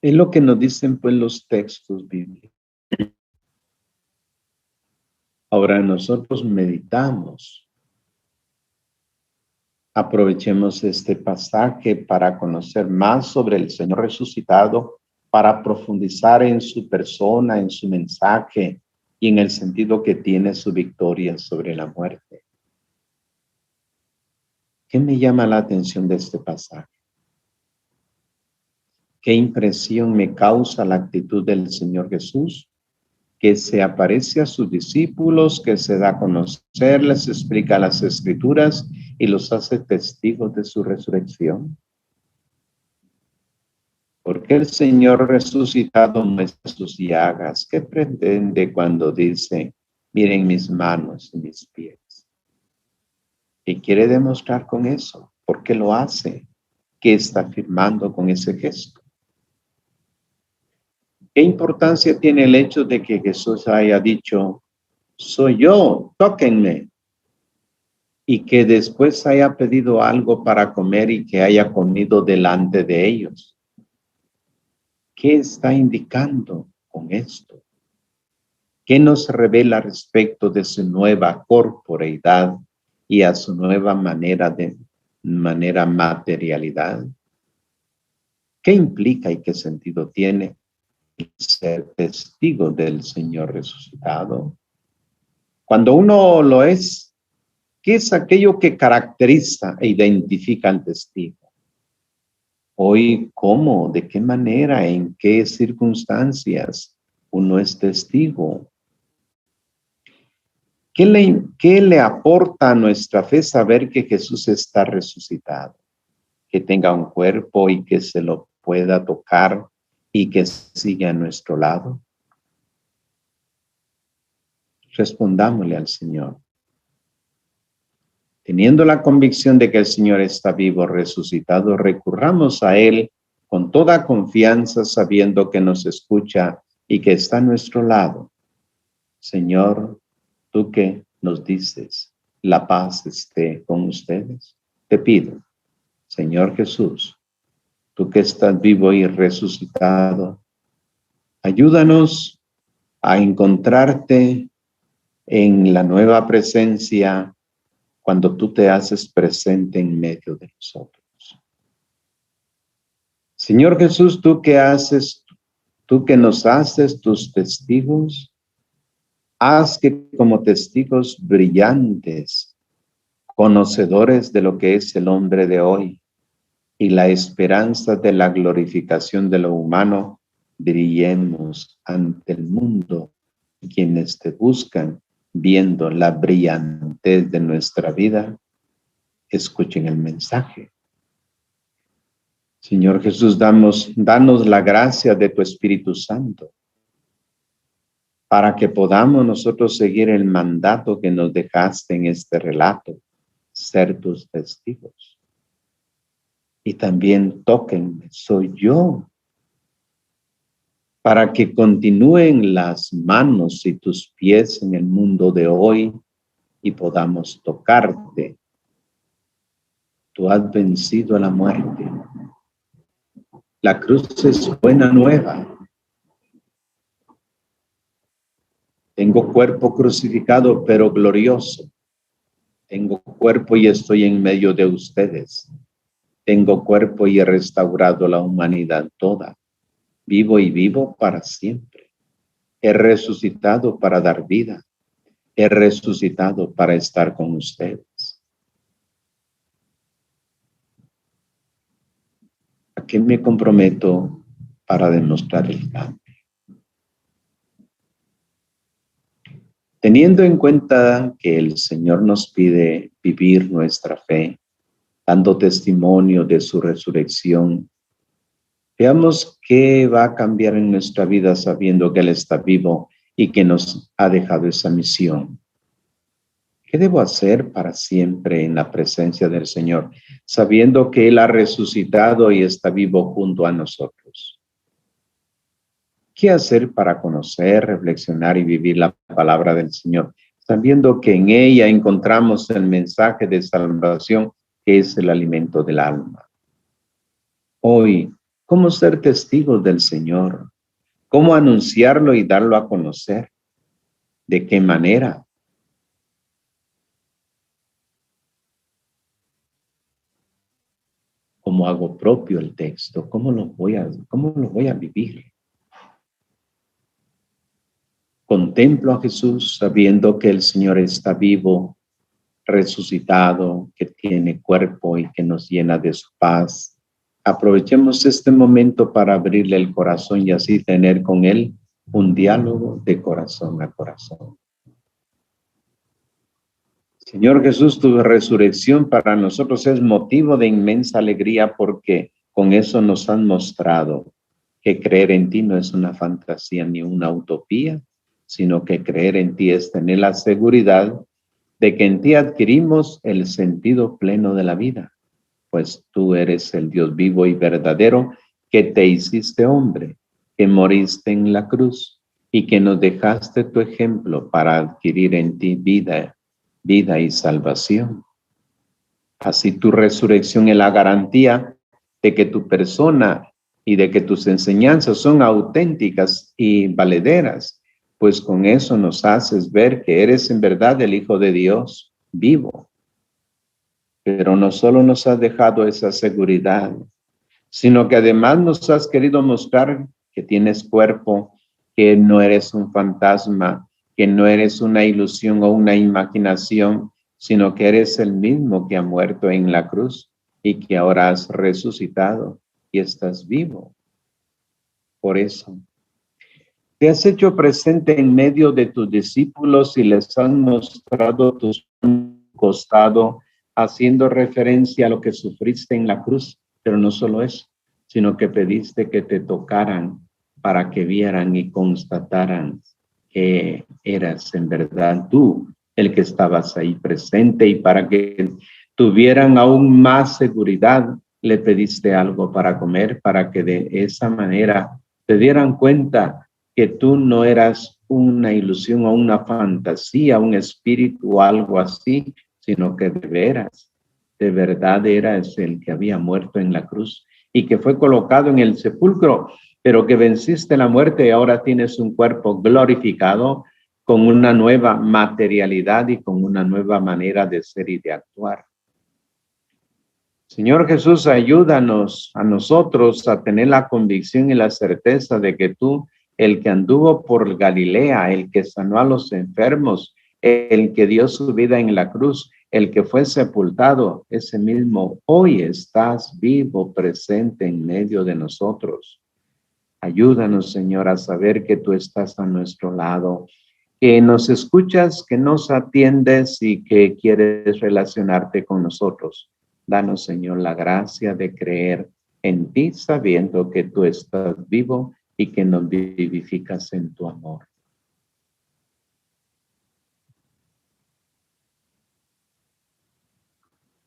Es lo que nos dicen pues los textos bíblicos. Ahora nosotros meditamos. Aprovechemos este pasaje para conocer más sobre el Señor resucitado, para profundizar en su persona, en su mensaje y en el sentido que tiene su victoria sobre la muerte. ¿Qué me llama la atención de este pasaje? ¿Qué impresión me causa la actitud del Señor Jesús, que se aparece a sus discípulos, que se da a conocer, les explica las Escrituras y los hace testigos de su resurrección? Porque el Señor resucitado muestra sus llagas. ¿Qué pretende cuando dice, miren mis manos y mis pies? ¿Qué quiere demostrar con eso? ¿Por qué lo hace? ¿Qué está afirmando con ese gesto? ¿Qué importancia tiene el hecho de que Jesús haya dicho, soy yo, tóquenme? Y que después haya pedido algo para comer y que haya comido delante de ellos. ¿Qué está indicando con esto? ¿Qué nos revela respecto de su nueva corporeidad y a su nueva manera materialidad? ¿Qué implica y qué sentido tiene ser testigo del Señor resucitado? Cuando uno lo es, ¿qué es aquello que caracteriza e identifica al testigo? Hoy, ¿cómo? ¿De qué manera? ¿En qué circunstancias uno es testigo? ¿Qué le aporta a nuestra fe saber que Jesús está resucitado? que tenga un cuerpo y que se lo pueda tocar y que siga a nuestro lado? Respondámosle al Señor. Teniendo la convicción de que el Señor está vivo, resucitado, recurramos a Él con toda confianza, sabiendo que nos escucha y que está a nuestro lado. Señor, tú que nos dices, la paz esté con ustedes. Te pido, Señor Jesús, tú que estás vivo y resucitado, ayúdanos a encontrarte en la nueva presencia cuando tú te haces presente en medio de nosotros. Señor Jesús, tú que nos haces tus testigos, haz que como testigos brillantes, conocedores de lo que es el hombre de hoy y la esperanza de la glorificación de lo humano, brillemos ante el mundo, quienes te buscan, viendo la brillantez de nuestra vida, escuchen el mensaje. Señor Jesús, danos la gracia de tu Espíritu Santo para que podamos nosotros seguir el mandato que nos dejaste en este relato, ser tus testigos. Y también tóquenme, soy yo, para que continúen las manos y tus pies en el mundo de hoy y podamos tocarte. Tú has vencido a la muerte. La cruz es buena nueva. Tengo cuerpo crucificado, pero glorioso. Tengo cuerpo y estoy en medio de ustedes. Tengo cuerpo y he restaurado la humanidad toda. Vivo y vivo para siempre. He resucitado para dar vida. He resucitado para estar con ustedes. ¿A qué me comprometo para demostrar el cambio? Teniendo en cuenta que el Señor nos pide vivir nuestra fe, dando testimonio de su resurrección, veamos qué va a cambiar en nuestra vida sabiendo que Él está vivo y que nos ha dejado esa misión. ¿Qué debo hacer para siempre en la presencia del Señor, sabiendo que Él ha resucitado y está vivo junto a nosotros? ¿Qué hacer para conocer, reflexionar y vivir la palabra del Señor, sabiendo que en ella encontramos el mensaje de salvación que es el alimento del alma? Hoy, ¿cómo ser testigos del Señor? ¿Cómo anunciarlo y darlo a conocer? ¿De qué manera? ¿Cómo hago propio el texto? ¿Cómo lo voy a vivir? Contemplo a Jesús sabiendo que el Señor está vivo, resucitado, que tiene cuerpo y que nos llena de su paz. Aprovechemos este momento para abrirle el corazón y así tener con Él un diálogo de corazón a corazón. Señor Jesús, tu resurrección para nosotros es motivo de inmensa alegría porque con eso nos han mostrado que creer en ti no es una fantasía ni una utopía, sino que creer en ti es tener la seguridad de que en ti adquirimos el sentido pleno de la vida, pues tú eres el Dios vivo y verdadero que te hiciste hombre, que moriste en la cruz y que nos dejaste tu ejemplo para adquirir en ti vida y salvación. Así tu resurrección es la garantía de que tu persona y de que tus enseñanzas son auténticas y valederas, pues con eso nos haces ver que eres en verdad el Hijo de Dios vivo. Pero no solo nos has dejado esa seguridad, sino que además nos has querido mostrar que tienes cuerpo, que no eres un fantasma, que no eres una ilusión o una imaginación, sino que eres el mismo que ha muerto en la cruz y que ahora has resucitado y estás vivo. Por eso, te has hecho presente en medio de tus discípulos y les has mostrado tu costado haciendo referencia a lo que sufriste en la cruz, pero no solo eso, sino que pediste que te tocaran para que vieran y constataran que eras en verdad tú el que estabas ahí presente, y para que tuvieran aún más seguridad, le pediste algo para comer, para que de esa manera te dieran cuenta que tú no eras una ilusión o una fantasía, un espíritu o algo así, sino que de verdad eras el que había muerto en la cruz y que fue colocado en el sepulcro, pero que venciste la muerte y ahora tienes un cuerpo glorificado con una nueva materialidad y con una nueva manera de ser y de actuar. Señor Jesús, ayúdanos a nosotros a tener la convicción y la certeza de que tú, el que anduvo por Galilea, el que sanó a los enfermos, el que dio su vida en la cruz, el que fue sepultado, ese mismo hoy estás vivo, presente en medio de nosotros. Ayúdanos, Señor, a saber que tú estás a nuestro lado, que nos escuchas, que nos atiendes y que quieres relacionarte con nosotros. Danos, Señor, la gracia de creer en ti, sabiendo que tú estás vivo y que nos vivificas en tu amor.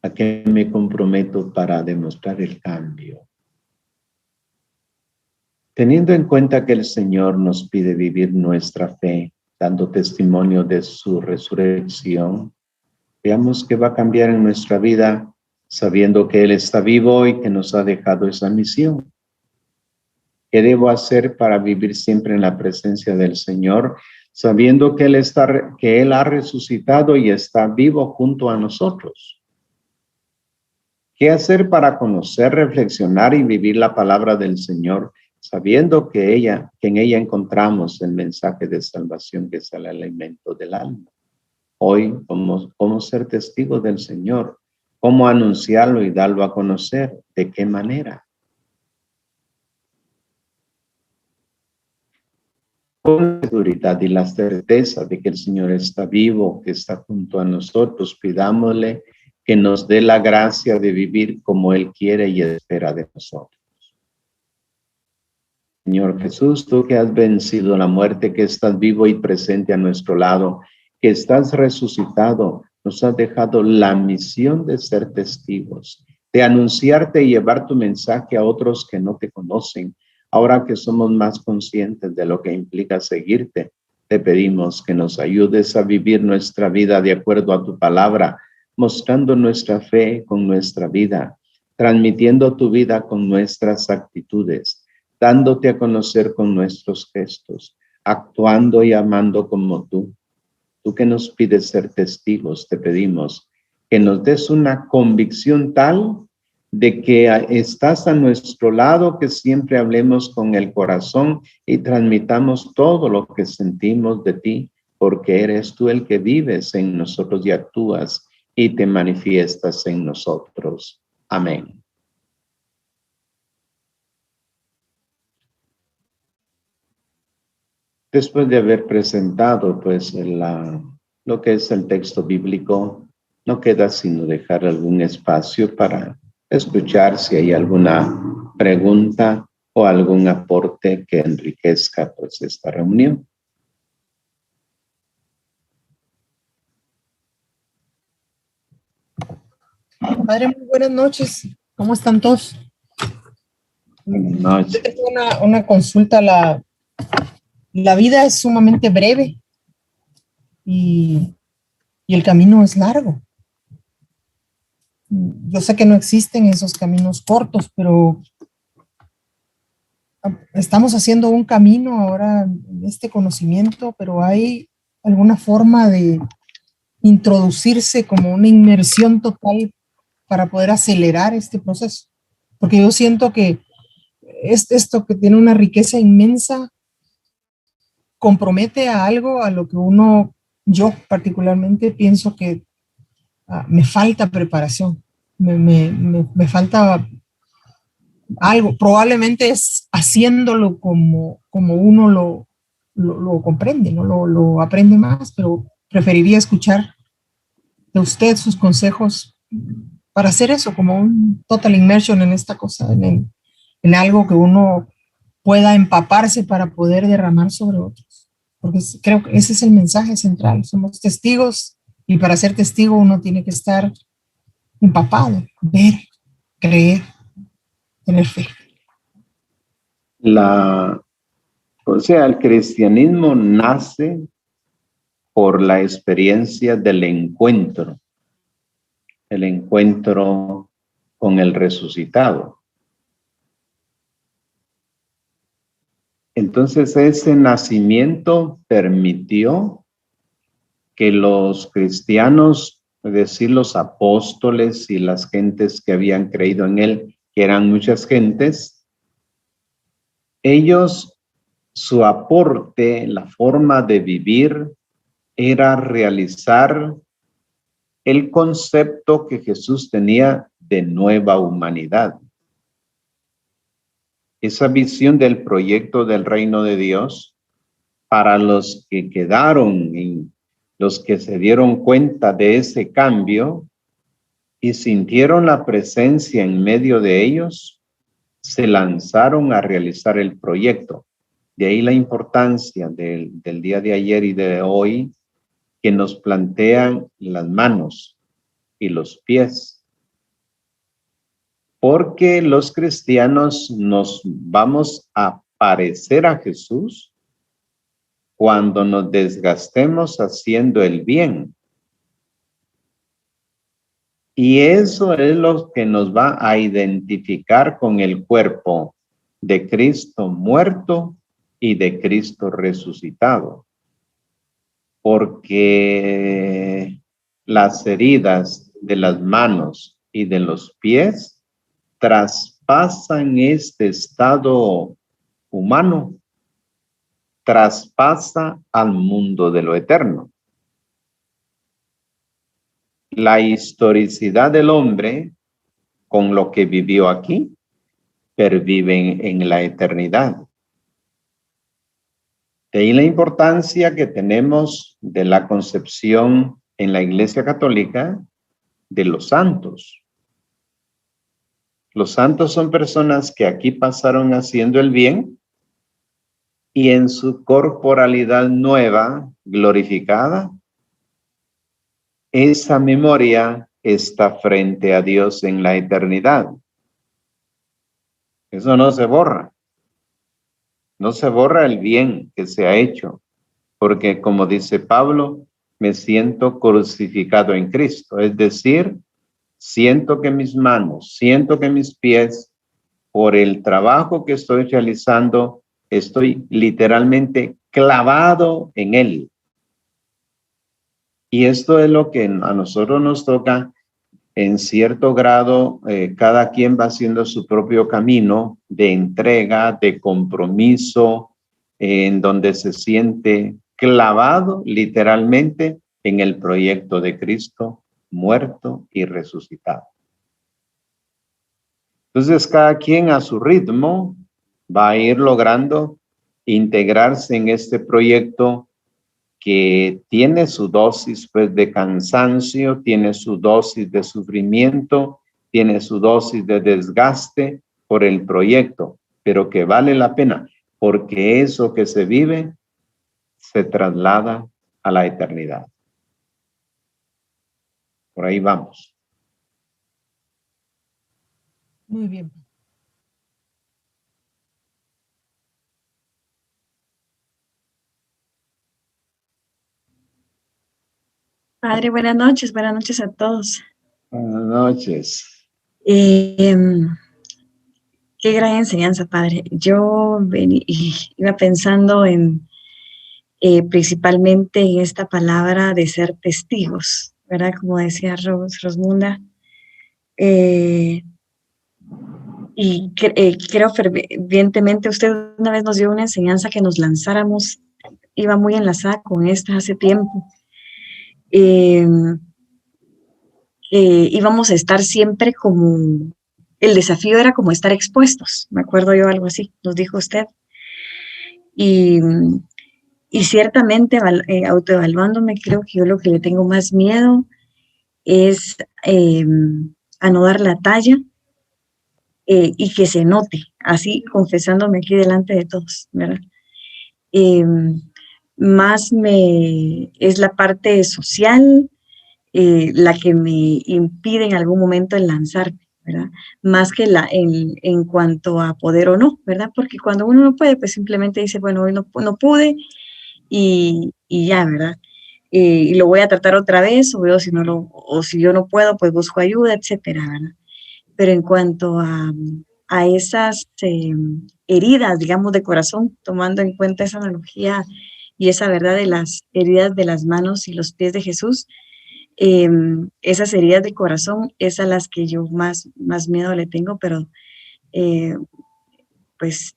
¿A qué me comprometo para demostrar el cambio? Teniendo en cuenta que el Señor nos pide vivir nuestra fe, dando testimonio de su resurrección, veamos qué va a cambiar en nuestra vida, sabiendo que Él está vivo y que nos ha dejado esa misión. ¿Qué debo hacer para vivir siempre en la presencia del Señor, sabiendo que Él ha resucitado y está vivo junto a nosotros? ¿Qué hacer para conocer, reflexionar y vivir la palabra del Señor, sabiendo que en ella encontramos el mensaje de salvación que es el alimento del alma? Hoy, ¿cómo ser testigos del Señor? ¿Cómo anunciarlo y darlo a conocer? ¿De qué manera? Con la seguridad y la certeza de que el Señor está vivo, que está junto a nosotros, pidámosle que nos dé la gracia de vivir como Él quiere y espera de nosotros. Señor Jesús, tú que has vencido la muerte, que estás vivo y presente a nuestro lado, que estás resucitado, nos has dejado la misión de ser testigos, de anunciarte y llevar tu mensaje a otros que no te conocen. Ahora que somos más conscientes de lo que implica seguirte, te pedimos que nos ayudes a vivir nuestra vida de acuerdo a tu palabra, mostrando nuestra fe con nuestra vida, transmitiendo tu vida con nuestras actitudes, dándote a conocer con nuestros gestos, actuando y amando como tú. Tú que nos pides ser testigos, te pedimos que nos des una convicción tal de que estás a nuestro lado, que siempre hablemos con el corazón y transmitamos todo lo que sentimos de ti, porque eres tú el que vives en nosotros y actúas y te manifiestas en nosotros. Amén. Después de haber presentado pues lo que es el texto bíblico, no queda sino dejar algún espacio para escuchar si hay alguna pregunta o algún aporte que enriquezca pues esta reunión. Padre, muy buenas noches. ¿Cómo están todos? Buenas noches. Yo tengo una consulta. La vida es sumamente breve y el camino es largo. Yo sé que no existen esos caminos cortos, pero estamos haciendo un camino ahora en este conocimiento, pero hay alguna forma de introducirse como una inmersión total para poder acelerar este proceso. Porque yo siento que esto que tiene una riqueza inmensa compromete a algo a lo que yo particularmente pienso que me falta preparación, me falta algo, probablemente es haciéndolo como uno lo comprende, ¿no? Lo aprende más, pero preferiría escuchar de usted sus consejos para hacer eso, como un total immersion en esta cosa, en algo que uno pueda empaparse para poder derramar sobre otros. Porque creo que ese es el mensaje central. Somos testigos y para ser testigo uno tiene que estar empapado, ver, creer, tener fe. O sea, el cristianismo nace por la experiencia del encuentro, el encuentro con el resucitado. Entonces ese nacimiento permitió que los cristianos, es decir, los apóstoles y las gentes que habían creído en él, que eran muchas gentes, ellos, su aporte, la forma de vivir, era realizar el concepto que Jesús tenía de nueva humanidad. Esa visión del proyecto del reino de Dios para los que quedaron, los que se dieron cuenta de ese cambio y sintieron la presencia en medio de ellos, se lanzaron a realizar el proyecto. De ahí la importancia del día de ayer y de hoy, que nos plantean las manos y los pies. Porque los cristianos nos vamos a parecer a Jesús cuando nos desgastemos haciendo el bien. Y eso es lo que nos va a identificar con el cuerpo de Cristo muerto y de Cristo resucitado. Porque las heridas de las manos y de los pies traspasan este estado humano, traspasa al mundo de lo eterno. La historicidad del hombre, con lo que vivió aquí, pervive en la eternidad. De ahí la importancia que tenemos de la concepción en la Iglesia Católica de los santos. Los santos son personas que aquí pasaron haciendo el bien y en su corporalidad nueva, glorificada, esa memoria está frente a Dios en la eternidad. Eso no se borra. No se borra el bien que se ha hecho, porque como dice Pablo, me siento crucificado en Cristo. Es decir, siento que mis manos, siento que mis pies, por el trabajo que estoy realizando, estoy literalmente clavado en él. Y esto es lo que a nosotros nos toca en cierto grado. Cada quien va haciendo su propio camino de entrega, de compromiso, en donde se siente clavado literalmente en el proyecto de Cristo, muerto y resucitado. Entonces, cada quien a su ritmo va a ir logrando integrarse en este proyecto que tiene su dosis pues, de cansancio, tiene su dosis de sufrimiento, tiene su dosis de desgaste por el proyecto, pero que vale la pena, porque eso que se vive se traslada a la eternidad. Por ahí vamos. Muy bien. Padre, buenas noches a todos. Buenas noches. Qué gran enseñanza, Padre. Yo iba pensando en principalmente en esta palabra de ser testigos, ¿verdad? Como decía Rosmunda. Y creo fervientemente, usted una vez nos dio una enseñanza que nos lanzáramos, iba muy enlazada con esta hace tiempo. Íbamos a estar siempre como, el desafío era como estar expuestos, me acuerdo yo algo así, nos dijo usted. Y ciertamente, autoevaluándome, creo que yo lo que le tengo más miedo es a no dar la talla y que se note, así confesándome aquí delante de todos, ¿verdad? Más es la parte social la que me impide en algún momento el lanzarme, ¿verdad? Más que en cuanto a poder o no, ¿verdad? Porque cuando uno no puede, pues simplemente dice, bueno, hoy no pude y ya, ¿verdad? Y lo voy a tratar otra vez, o veo o si yo no puedo, pues busco ayuda, etcétera, ¿verdad? Pero en cuanto a esas heridas, digamos, de corazón, tomando en cuenta esa analogía y esa verdad de las heridas de las manos y los pies de Jesús, esas heridas de corazón es a las que yo más miedo le tengo, pero pues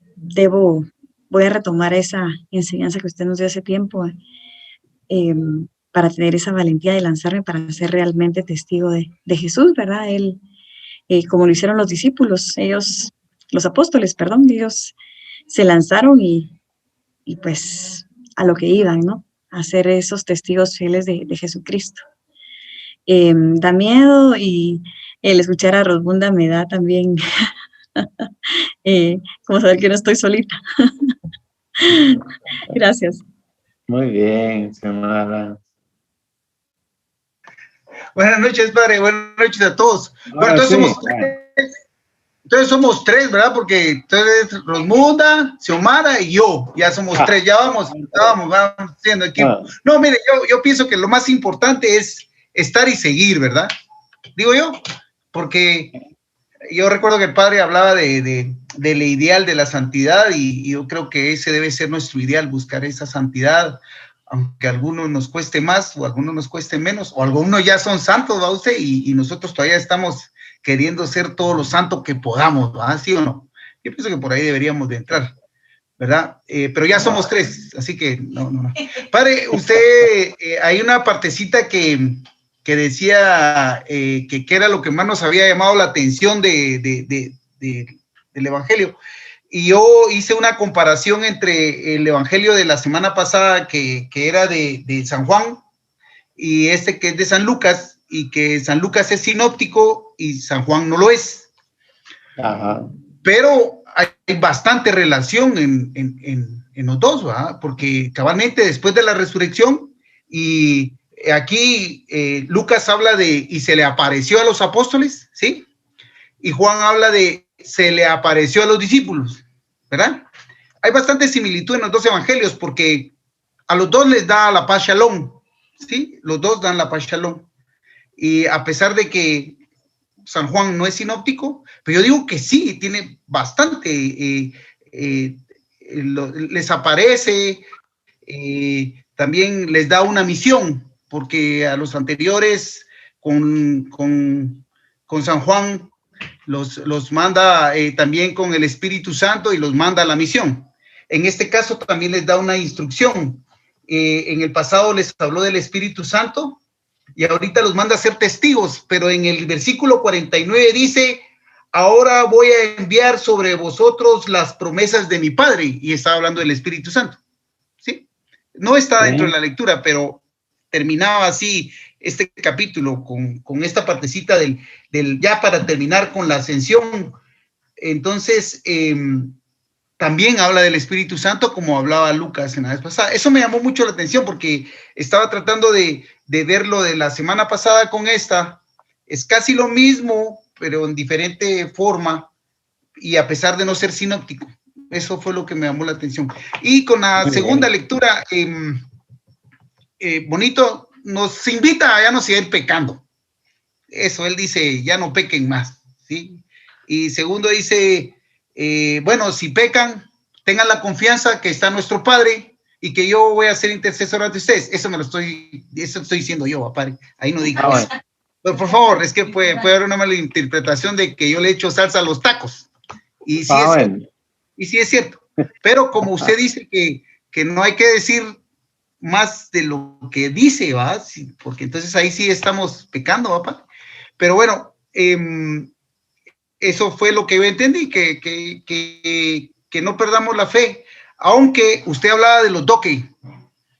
voy a retomar esa enseñanza que usted nos dio hace tiempo para tener esa valentía de lanzarme para ser realmente testigo de Jesús, ¿verdad? Él, como lo hicieron los discípulos, los apóstoles, perdón, ellos se lanzaron y pues a lo que iban, ¿no? A ser esos testigos fieles de Jesucristo. Da miedo y el escuchar a Rosbunda me da también como saber que no estoy solita. Gracias. Muy bien, Xiomara. Buenas noches, padre. Buenas noches a todos. Bueno, entonces somos tres, ¿verdad? Porque entonces Rosmunda, Xiomara y yo. Ya somos tres. Ya vamos siendo equipo. No, mire, yo pienso que lo más importante es estar y seguir, ¿verdad? Digo yo, porque yo recuerdo que el padre hablaba del ideal de la santidad y yo creo que ese debe ser nuestro ideal, buscar esa santidad, aunque a algunos nos cueste más o a algunos nos cueste menos, o algunos ya son santos, ¿va usted? Y nosotros todavía estamos queriendo ser todos los santos que podamos, ¿va? ¿Sí o no? Yo pienso que por ahí deberíamos de entrar, ¿verdad? Pero ya somos tres, así que no. Padre, usted, hay una partecita que decía que era lo que más nos había llamado la atención del Evangelio. Y yo hice una comparación entre el Evangelio de la semana pasada, que era de San Juan, y este que es de San Lucas, y que San Lucas es sinóptico y San Juan no lo es. Ajá. Pero hay bastante relación en los dos, ¿verdad? Porque cabalmente después de la resurrección, y aquí Lucas habla de y se le apareció a los apóstoles, ¿sí? Y Juan habla de se le apareció a los discípulos, ¿verdad? Hay bastante similitud en los dos evangelios porque a los dos les da la paz shalom, ¿sí? Los dos dan la paz shalom. Y a pesar de que San Juan no es sinóptico, pero yo digo que sí, tiene bastante, les aparece, también les da una misión, porque a los anteriores con San Juan los manda también con el Espíritu Santo y los manda a la misión. En este caso también les da una instrucción. En el pasado les habló del Espíritu Santo y ahorita los manda a ser testigos, pero en el versículo 49 dice, ahora voy a enviar sobre vosotros las promesas de mi Padre, y está hablando del Espíritu Santo, ¿sí? No está dentro de la lectura, pero terminaba así este capítulo con esta partecita del ya para terminar con la ascensión. Entonces, también habla del Espíritu Santo como hablaba Lucas en la vez pasada. Eso me llamó mucho la atención porque estaba tratando de verlo de la semana pasada con esta. Es casi lo mismo, pero en diferente forma y a pesar de no ser sinóptico. Eso fue lo que me llamó la atención. Y con la segunda lectura, bonito, nos invita a ya no seguir pecando. Eso, él dice, ya no pequen más, ¿sí? Y segundo dice, bueno, si pecan, tengan la confianza que está nuestro Padre y que yo voy a ser intercesor ante ustedes. Eso estoy diciendo yo, Padre. Ahí no digo eso. Pero por favor, es que puede haber una mala interpretación de que yo le echo salsa a los tacos. Y sí, sí es cierto. Pero como usted dice que no hay que decir más de lo que dice, ¿va? Sí, porque entonces ahí sí estamos pecando, ¿va, Padre? Pero bueno, eso fue lo que yo entendí, que no perdamos la fe, aunque usted hablaba de los doque,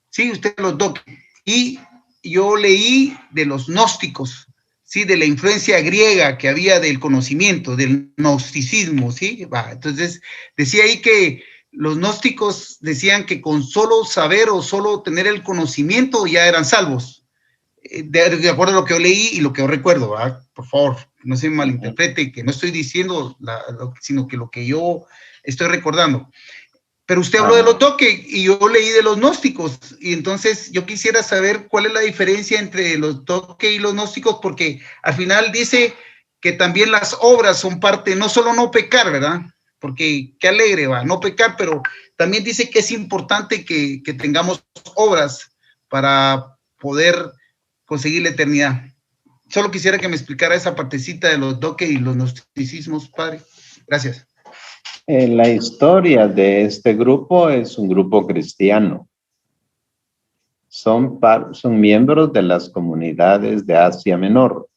sí, usted los doque, y yo leí de los gnósticos, ¿sí? De la influencia griega que había del conocimiento, del gnosticismo, ¿sí? Entonces, decía ahí que los gnósticos decían que con solo saber o solo tener el conocimiento ya eran salvos. De acuerdo a lo que yo leí y lo que yo recuerdo, ¿verdad? Por favor, no se malinterprete, que no estoy diciendo, sino que lo que yo estoy recordando. Pero usted habló de los doque y yo leí de los gnósticos, y entonces yo quisiera saber cuál es la diferencia entre los doque y los gnósticos, porque al final dice que también las obras son parte, no solo no pecar, ¿verdad? Porque qué alegre va, no pecar, pero también dice que es importante que tengamos obras para poder conseguir la eternidad. Solo quisiera que me explicara esa partecita de los doque y los gnosticismos, padre. Gracias. La historia de este grupo es un grupo cristiano. Son miembros de las comunidades de Asia Menor,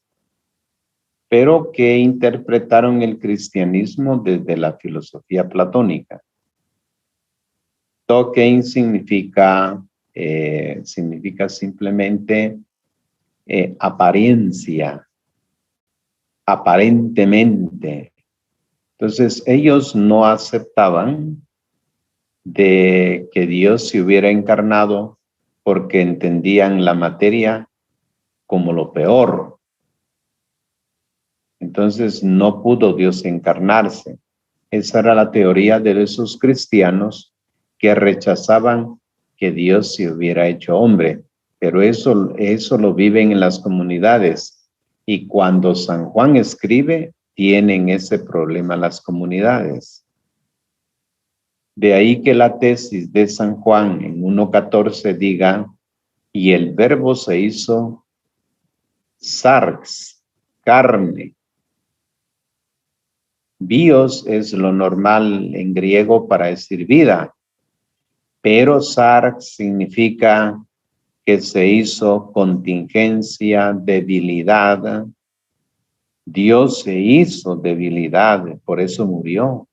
pero que interpretaron el cristianismo desde la filosofía platónica. Dokein significa simplemente apariencia, aparentemente. Entonces, ellos no aceptaban de que Dios se hubiera encarnado porque entendían la materia como lo peor. Entonces, no pudo Dios encarnarse. Esa era la teoría de esos cristianos que rechazaban que Dios se hubiera hecho hombre. Pero eso lo viven en las comunidades. Y cuando San Juan escribe, tienen ese problema las comunidades. De ahí que la tesis de San Juan en 1:14 diga, y el verbo se hizo sarx, carne. Bios es lo normal en griego para decir vida, pero sarx significa que se hizo contingencia, debilidad. Dios se hizo debilidad, por eso murió.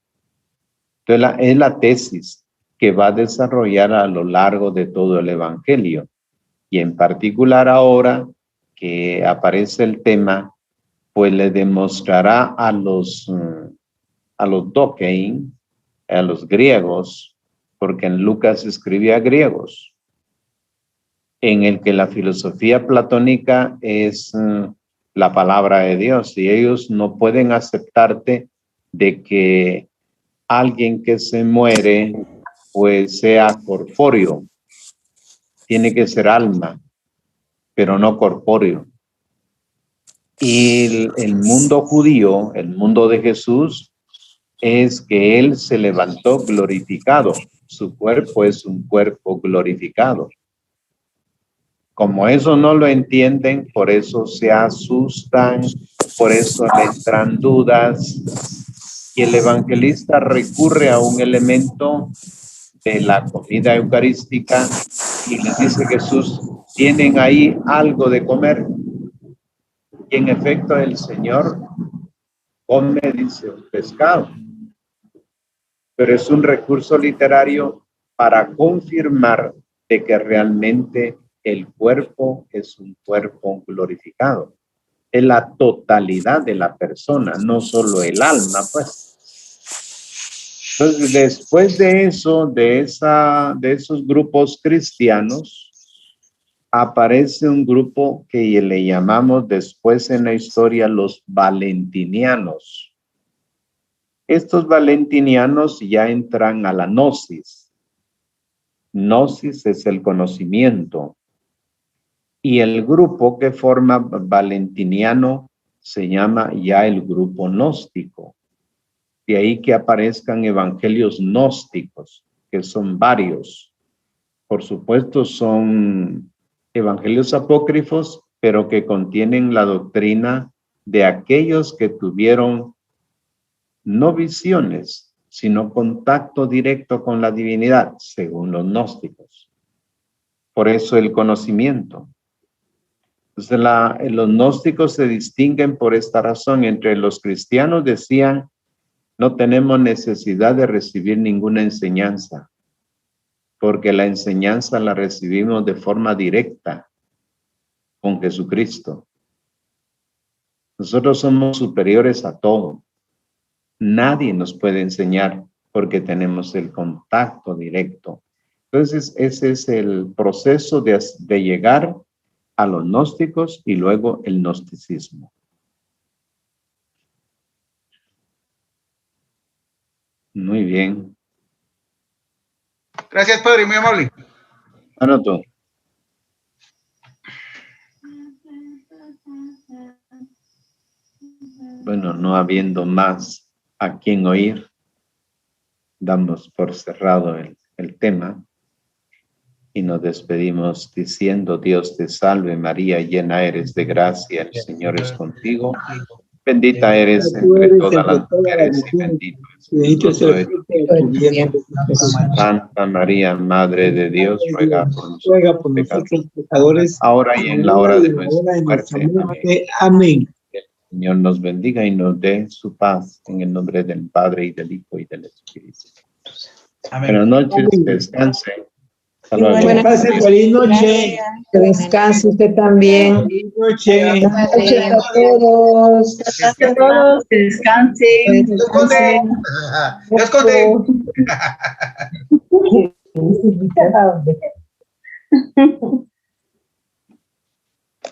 Entonces es la tesis que va a desarrollar a lo largo de todo el Evangelio. Y en particular ahora que aparece el tema, pues le demostrará a los dokein, a los griegos, porque en Lucas escribía griegos, en el que la filosofía platónica es la palabra de Dios, y ellos no pueden aceptarte de que alguien que se muere pues sea corpóreo. Tiene que ser alma, pero no corpóreo. Y el mundo judío, el mundo de Jesús, es que él se levantó glorificado. Su cuerpo es un cuerpo glorificado. Como eso no lo entienden, por eso se asustan, por eso le entran dudas. Y el evangelista recurre a un elemento de la comida eucarística y les dice Jesús, ¿tienen ahí algo de comer? Y en efecto el Señor come, dice, un pescado. Pero es un recurso literario para confirmar de que realmente el cuerpo es un cuerpo glorificado. Es la totalidad de la persona, no solo el alma, pues. Entonces, después de eso, de esos grupos cristianos, aparece un grupo que le llamamos después en la historia los valentinianos. Estos valentinianos ya entran a la gnosis. Gnosis es el conocimiento. Y el grupo que forma valentiniano se llama ya el grupo gnóstico. De ahí que aparezcan evangelios gnósticos, que son varios. Por supuesto, son evangelios apócrifos, pero que contienen la doctrina de aquellos que tuvieron no visiones, sino contacto directo con la divinidad, según los gnósticos. Por eso el conocimiento. Entonces, los gnósticos se distinguen por esta razón. Entre los cristianos decían, no tenemos necesidad de recibir ninguna enseñanza, porque la enseñanza la recibimos de forma directa con Jesucristo. Nosotros somos superiores a todo. Nadie nos puede enseñar porque tenemos el contacto directo. Entonces, ese es el proceso de llegar a los gnósticos y luego el gnosticismo. Muy bien. Gracias, padre, muy amable. Anoto. Bueno, no habiendo más a quien oír, damos por cerrado el tema y nos despedimos diciendo: Dios te salve María, llena eres de gracia, el Señor es contigo. Bendita eres entre todas las mujeres y bendito es el fruto de tu vientre, Santa María, Madre de Dios, ruega por nosotros pecadores, ahora y en la hora de nuestra muerte. Amén. Que el Señor nos bendiga y nos dé su paz en el nombre del Padre y del Hijo y del Espíritu. Buenas noches, descansen. Buenas noches, feliz noche. Que descanse usted también. Feliz noche. Buenas noches a todos. Gracias a todos. Que descansen. Dios conde.